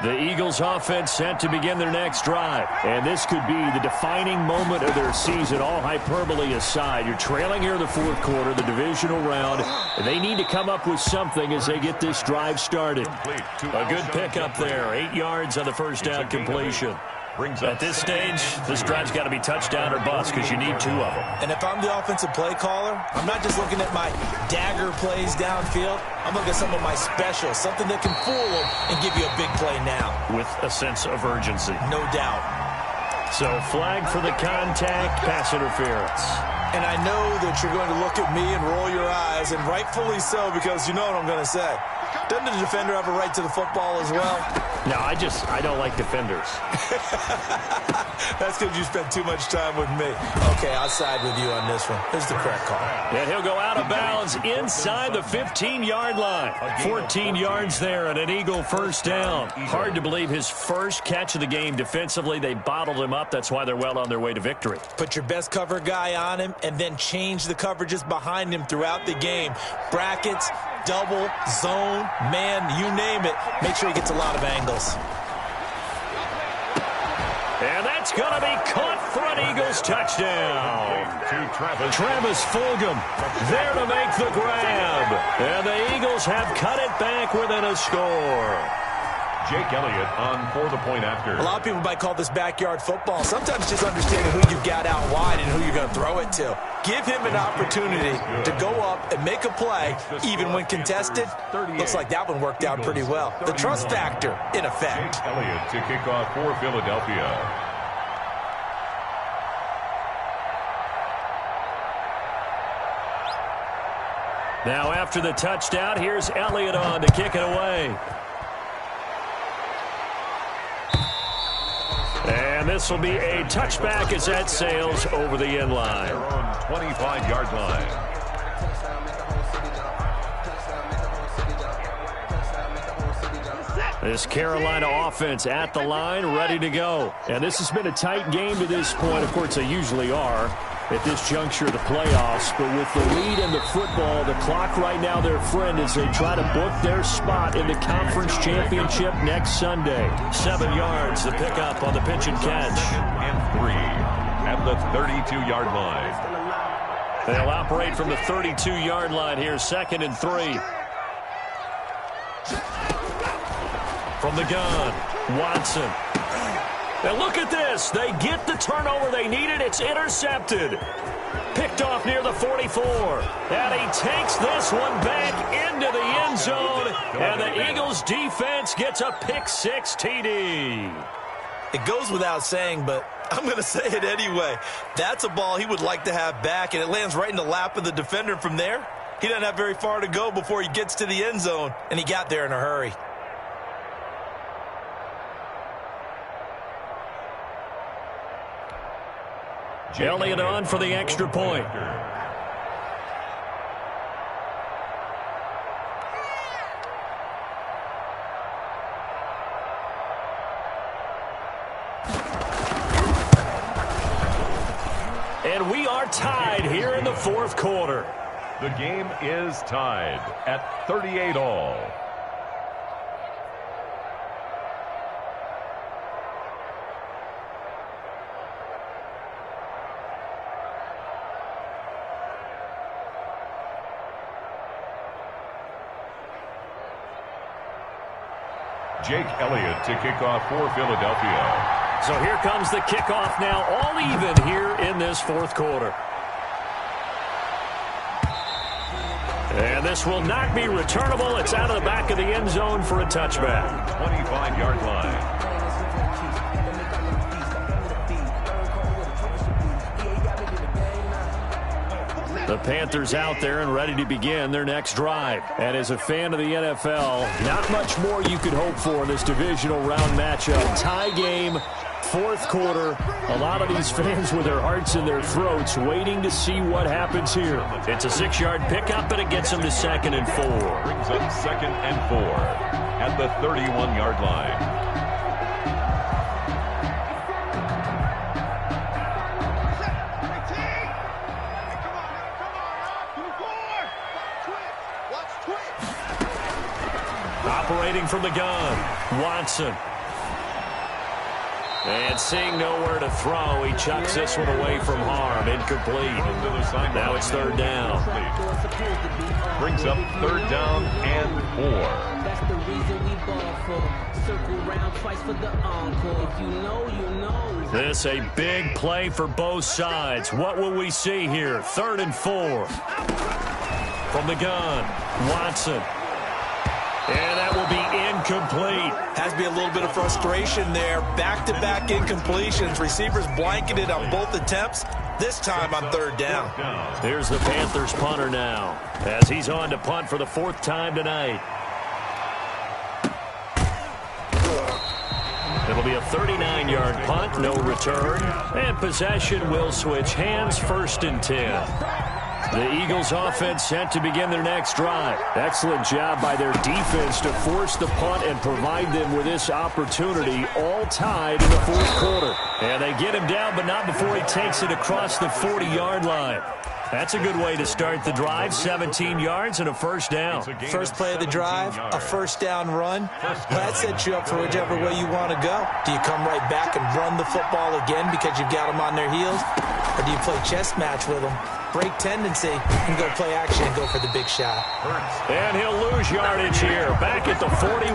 The Eagles offense set to begin their next drive. And this could be the defining moment of their season, all hyperbole aside. You're trailing here in the fourth quarter, the divisional round, and they need to come up with something as they get this drive started. A good pickup there, 8 yards on the first down completion. At this stage, this drive's got to be touchdown or bust because you need 2 of them. And if I'm the offensive play caller, I'm not just looking at my dagger plays downfield. I'm looking at some of my specials, something that can fool them and give you a big play now. With a sense of urgency. No doubt. So flag for the contact, pass interference. And I know that you're going to look at me and roll your eyes, and rightfully so, because you know what I'm going to say. Doesn't the defender have a right to the football as well? No, I don't like defenders. That's because you spent too much time with me. Okay, I'll side with you on this one. Here's the correct call. And he'll go out of bounds inside the 15-yard line. 14 yards there and an Eagle first down. Hard to believe his first catch of the game defensively. They bottled him up. That's why they're well on their way to victory. Put your best cover guy on him and then change the coverages behind him throughout the game. Brackets, double, zone, man, you name it. Make sure he gets a lot of angles. And that's going to be caught for an Eagles touchdown. Travis Fulgham there to make the grab. And the Eagles have cut it back within a score. Jake Elliott on for the point after. A lot of people might call this backyard football. Sometimes just understanding who you've got out wide and who you're going to throw it to. Give him an opportunity to go up and make a play, even when contested. Looks like that one worked out pretty well. The trust factor in effect. Jake Elliott to kick off for Philadelphia. Now after the touchdown, here's Elliott on to kick it away. And this will be a touchback as that sails over the end line. They're on 25-yard line. This Carolina offense at the line, ready to go. And this has been a tight game to this point. Of course, they usually are at this juncture of the playoffs. But with the lead in the football, the clock right now their friend as they try to book their spot in the conference championship next Sunday. 7 yards, the pickup on the pitch and catch. And 3 at the 32-yard line. They'll operate from the 32-yard line here, 2nd and 3. From the gun, Watson. And look at this. They get the turnover they needed. It's intercepted. Picked off near the 44. And he takes this one back into the end zone. And the Eagles defense gets a pick-6 TD. It goes without saying, but I'm going to say it anyway. That's a ball he would like to have back, and it lands right in the lap of the defender from there. He doesn't have very far to go before he gets to the end zone, and he got there in a hurry. Elliott on for the extra point. we are tied here in the fourth quarter. The game is tied at 38 all. Jake Elliott to kick off for Philadelphia. So here comes the kickoff now, all even here in this fourth quarter. And this will not be returnable. It's out of the back of the end zone for a touchback. 25-yard line. The Panthers out there and ready to begin their next drive. And as a fan of the NFL, not much more you could hope for in this divisional round matchup. Tie game, fourth quarter. A lot of these fans with their hearts in their throats waiting to see what happens here. It's a 6-yard pickup, and it gets them to 2nd and 4. Brings up 2nd and 4 at the 31-yard line. Operating from the gun, Watson. And seeing nowhere to throw, he chucks this one away from harm. Incomplete. Now it's 3rd down. Brings up 3rd down and 4. That's the reason we ball for. Circle round twice for the encore. If you know, you know. This a big play for both sides. What will we see here? 3rd and 4. From the gun, Watson. And that will be incomplete. Has to be a little bit of frustration there. Back-to-back incompletions. Receivers blanketed on both attempts. This time on 3rd down. Here's the Panthers punter now, as he's on to punt for the 4th time tonight. It'll be a 39-yard punt, no return. And possession will switch hands, 1st and 10. The Eagles offense set to begin their next drive. Excellent job by their defense to force the punt and provide them with this opportunity, all tied in the fourth quarter. And they get him down, but not before he takes it across the 40-yard line. That's a good way to start the drive, 17 yards and a 1st down. First play of the drive, a 1st down run. That sets you up for whichever way you want to go. Do you come right back and run the football again because you've got them on their heels? Or do you play chess match with them, break tendency, and go play action and go for the big shot? And he'll lose yardage here, back at the 41.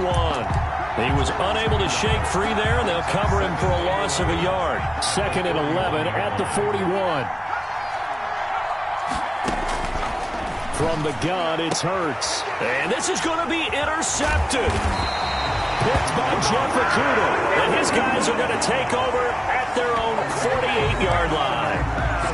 He was unable to shake free there, and they'll cover him for a loss of a yard. 2nd and 11 at the 41. From the gun, it's Hurts. And this is going to be intercepted. Picked by Jeff Okuda. And his guys are going to take over at their own 48-yard line.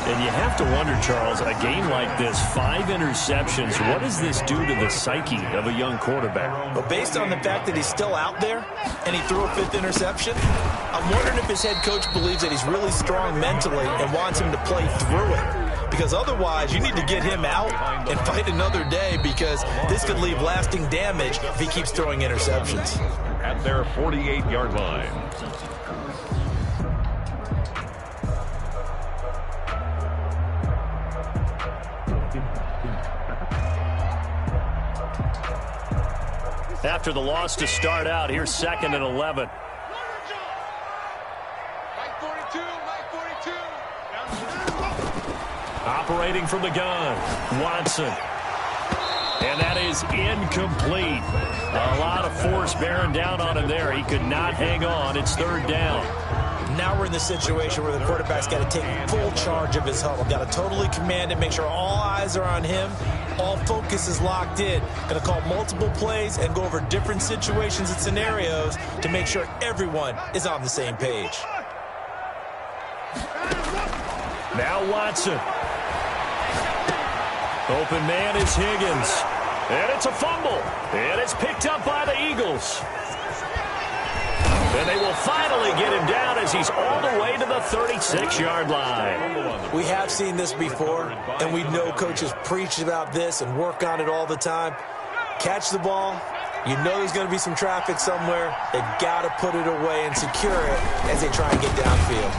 And you have to wonder, Charles, a game like this, 5 interceptions, what does this do to the psyche of a young quarterback? But based on the fact that he's still out there and he threw a 5th interception, I'm wondering if his head coach believes that he's really strong mentally and wants him to play through it. Because otherwise, you need to get him out and fight another day, because this could leave lasting damage if he keeps throwing interceptions. At their 48-yard line. After the loss to start out, here's 2nd and 11. Operating from the gun, Watson. And that is incomplete. A lot of force bearing down on him there. He could not hang on. It's 3rd down. Now we're in the situation where the quarterback's got to take full charge of his huddle. Got to totally command it, make sure all eyes are on him. All focus is locked in. Going to call multiple plays and go over different situations and scenarios to make sure everyone is on the same page. Now Watson. Open man is Higgins. And it's a fumble. And it's picked up by the Eagles. And they will finally get him down as he's all the way to the 36-yard line. We have seen this before, and we know coaches preach about this and work on it all the time. Catch the ball. You know there's going to be some traffic somewhere. They've got to put it away and secure it as they try and get downfield.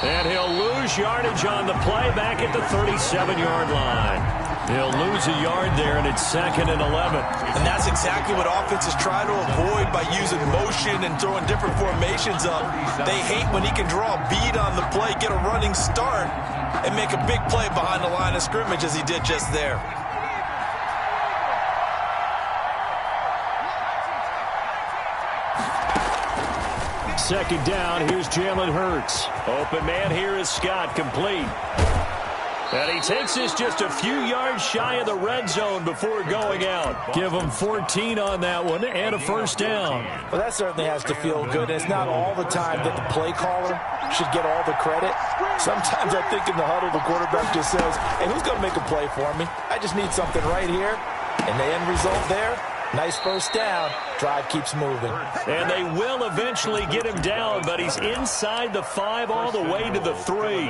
And he'll lose yardage on the play back at the 37-yard line. He'll lose a yard there, and it's 2nd and 11. And that's exactly what offenses try to avoid by using motion and throwing different formations up. They hate when he can draw a bead on the play, get a running start, and make a big play behind the line of scrimmage as he did just there. Second down, here's Jalen Hurts. Open man here is Scott, complete. And he takes this just a few yards shy of the red zone before going out. Give him 14 on that one and a first down. Well, that certainly has to feel good. It's not all the time that the play caller should get all the credit. Sometimes I think in the huddle, the quarterback just says, hey, who's going to make a play for me? I just need something right here. And the end result there, nice first down. Drive keeps moving. And they will eventually get him down, but he's inside the 5 all the way to the 3.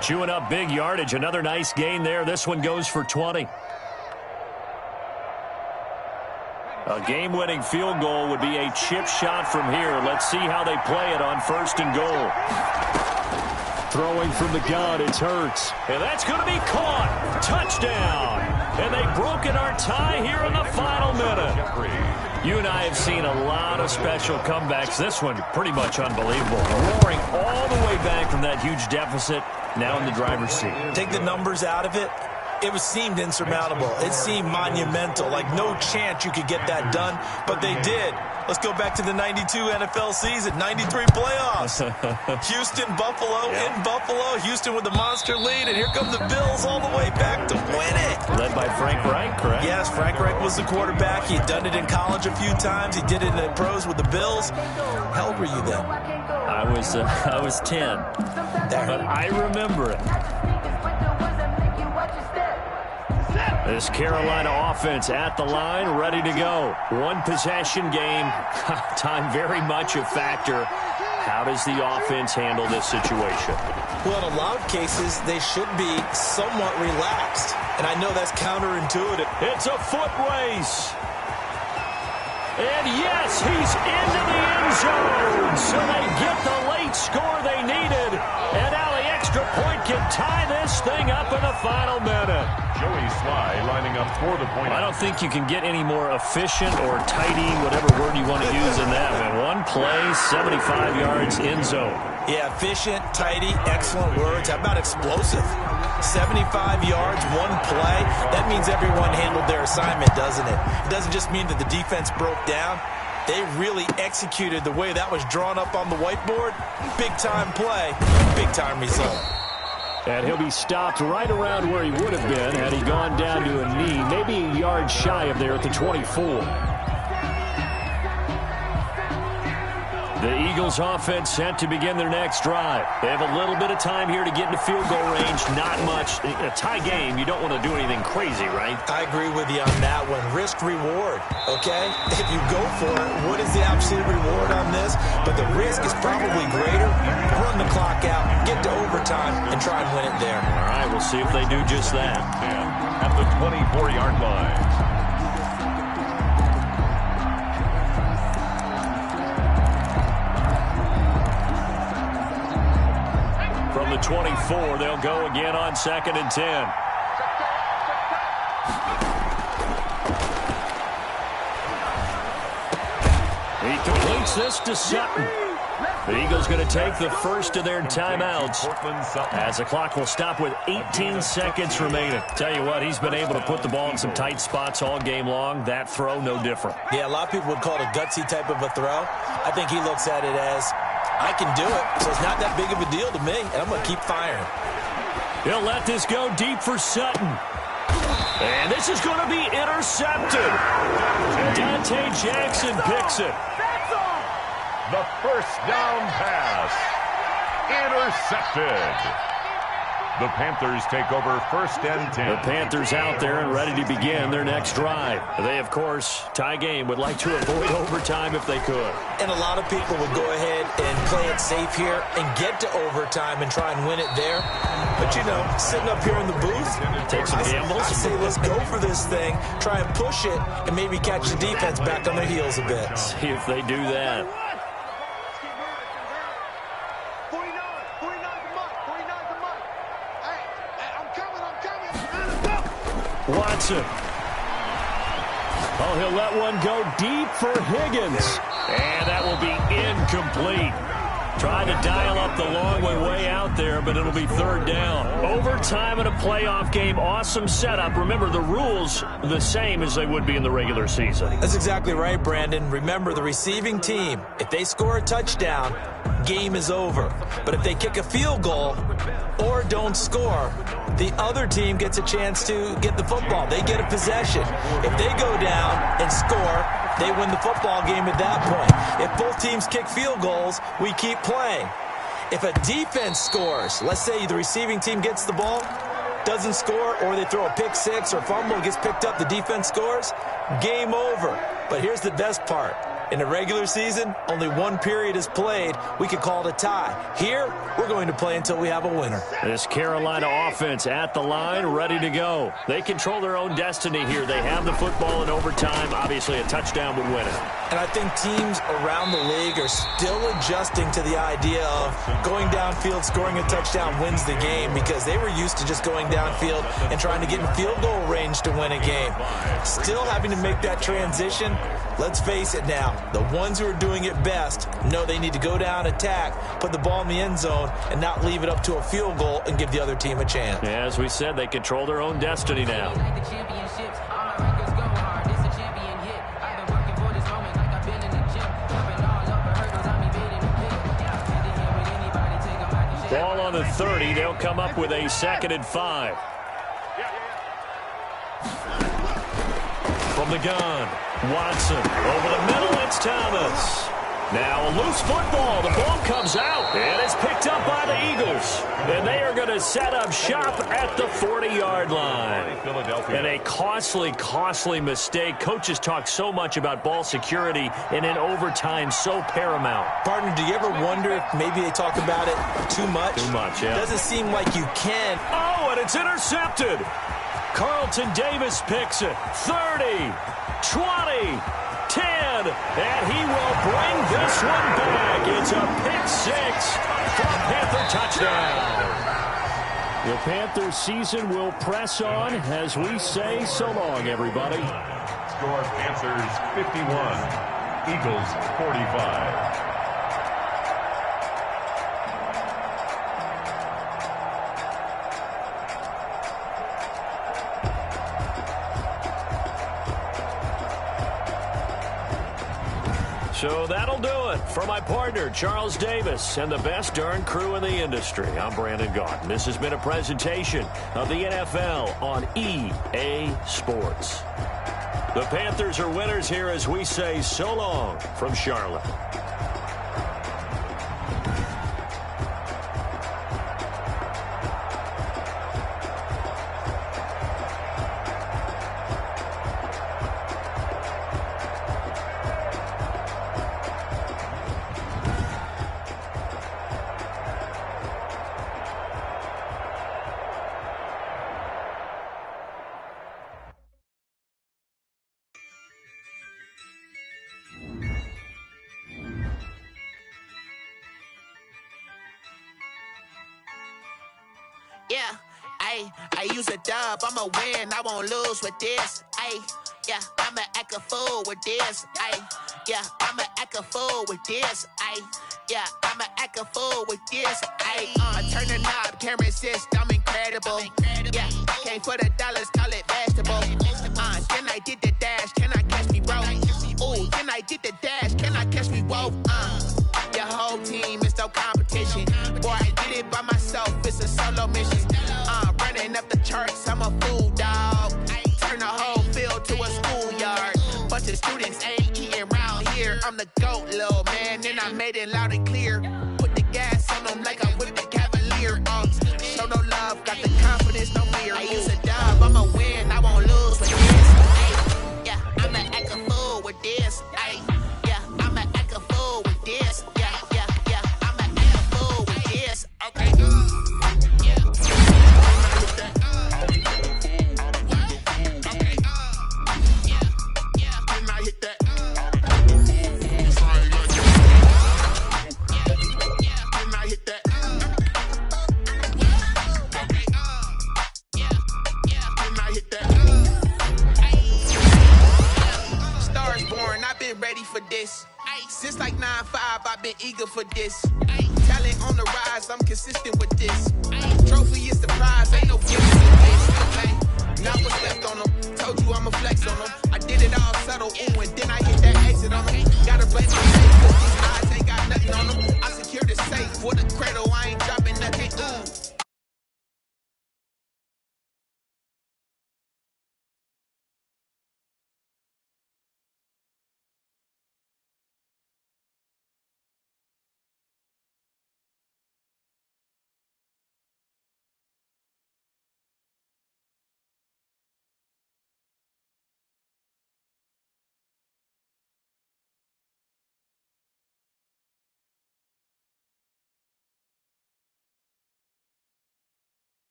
Chewing up big yardage. Another nice gain there. This one goes for 20. A game-winning field goal would be a chip shot from here. Let's see how they play it on 1st and goal. Throwing from the gun, it's Hurts. And that's going to be caught. Touchdown. And they've broken our tie here in the final minute. You and I have seen a lot of special comebacks. This one, pretty much unbelievable. Roaring all the way back from that huge deficit, now in the driver's seat. Take the numbers out of it. It seemed insurmountable. It seemed monumental, like no chance you could get that done, but they did. Let's go back to the 92 NFL season, 93 playoffs. Houston, Buffalo, in Buffalo. Houston with the monster lead, and here come the Bills all the way back to win it. Led by Frank Reich, correct? Yes, Frank Reich was the quarterback. He'd done it in college a few times. He did it in the pros with the Bills. How old were you then? I was 10, but I remember it. This Carolina offense at the line, ready to go. One possession game, time very much a factor. How does the offense handle this situation? Well, in a lot of cases, they should be somewhat relaxed. And I know that's counterintuitive. It's a foot race. And yes, he's into the end zone. So they get the late score they needed. And now the extra point can tie this thing up in the final minute. Joey Sly lining up for the point. I don't think you can get any more efficient or tidy, whatever word you want to use in that. Man, one play, 75 yards, end zone. Yeah, efficient, tidy, excellent words. How about explosive? 75 yards, one play. That means everyone handled their assignment, doesn't it? It doesn't just mean that the defense broke down. They really executed the way that was drawn up on the whiteboard. Big-time play, big-time result. And he'll be stopped right around where he would have been had he gone down to a knee, maybe a yard shy of there at the 24. The Eagles offense set to begin their next drive. They have a little bit of time here to get into field goal range. Not much. A tie game, you don't want to do anything crazy, right? I agree with you on that one. Risk reward, okay? If you go for it, what is the absolute reward on this? But the risk is probably greater. Run the clock out, get to overtime, and try and win it there. All right, we'll see if they do just that. At the 24-yard line. From the 24, they'll go again on 2nd and 10. He completes this to Sutton. The Eagles going to take the first of their timeouts as the clock will stop with 18 seconds remaining. Tell you what, he's been able to put the ball in some tight spots all game long. That throw, no different. Yeah, a lot of people would call it a gutsy type of a throw. I think he looks at it as, I can do it, so it's not that big of a deal to me, and I'm going to keep firing. He'll let this go deep for Sutton. And this is going to be intercepted. Dante Jackson picks it. The first down pass. Intercepted. The Panthers take over 1st and 10. The Panthers out there and ready to begin their next drive. They, of course, tie game, would like to avoid overtime if they could. And a lot of people would go ahead and play it safe here and get to overtime and try and win it there. But, you know, sitting up here in the booth, take some gambles. I say let's go for this thing, try and push it, and maybe catch the defense back on their heels a bit. See if they do that. Watson. Oh, he'll let one go deep for Higgins. And that will be incomplete. Trying to dial up the long way out there, but it'll be third down. Overtime in a playoff game, awesome setup. Remember, the rules the same as they would be in the regular season. That's exactly right, Brandon. Remember, the receiving team, if they score a touchdown, game is over. But if they kick a field goal or don't score, the other team gets a chance to get the football. They get a possession. If they go down and score, they win the football game at that point. If both teams kick field goals, we keep playing. If a defense scores, let's say the receiving team gets the ball, doesn't score, or they throw a pick six or fumble, gets picked up, the defense scores, game over. But here's the best part. In the regular season, only one period is played. We could call it a tie. Here, we're going to play until we have a winner. This Carolina offense at the line, ready to go. They control their own destiny here. They have the football in overtime. Obviously, a touchdown would win it. And I think teams around the league are still adjusting to the idea of going downfield, scoring a touchdown wins the game, because they were used to just going downfield and trying to get in field goal range to win a game. Still having to make that transition. Let's face it now. The ones who are doing it best know they need to go down, attack, put the ball in the end zone, and not leave it up to a field goal and give the other team a chance. As we said, they control their own destiny now. Ball on the 30. They'll come up with a 2nd and 5. From the gun, Watson. Over the middle, it's Thomas. Now a loose football. The ball comes out, and it's picked up by the Eagles. And they are going to set up shop at the 40-yard line. And a costly mistake. Coaches talk so much about ball security, and in overtime, so paramount. Partner, do you ever wonder if maybe they talk about it too much? Too much, yeah. Doesn't seem like you can. Oh, and it's intercepted. Carlton Davis picks it. 30, 20, 10, and he will bring this one back. It's a pick six for a Panther touchdown. The Panther season will press on as we say so long, everybody. Score Panthers 51, Eagles 45. So that'll do it for my partner, Charles Davis, and the best darn crew in the industry. I'm Brandon Gaudin. This has been a presentation of the NFL on EA Sports. The Panthers are winners here as we say so long from Charlotte. Yeah, I use a dub, I'ma win, I won't lose with this. Yeah, I'ma act a fool with this. Yeah, I'ma act a fool with this. Yeah, I'ma act a fool with this. I turn the knob, can't resist, I'm incredible. Yeah, came for the dollars, call it vegetable. Then I did the dash, can I catch me, bro? Ooh, then I did the dash, can I catch me, whoa? Your whole team is no competition. Boy, I did it by myself, it's a solo mission. Running up the charts, I'm a fool, dog. Turn the whole field to a schoolyard. Bunch of students ain't eating round here. I'm the GOAT, little man, and I made it loud and clear. Put the gas on them like I'm with the Cavalier. Show no love, got the confidence, no fear. I use a dub, I'ma win, I won't lose with this. Yeah, I'ma act a fool with this. Yeah, I'ma act a fool with this. Yeah, I'ma act a fool with this. Okay, yeah. this. Since like 9-5, I've been eager for this. Talent on the rise, I'm consistent with this. Trophy is the prize, ain't no giving with this.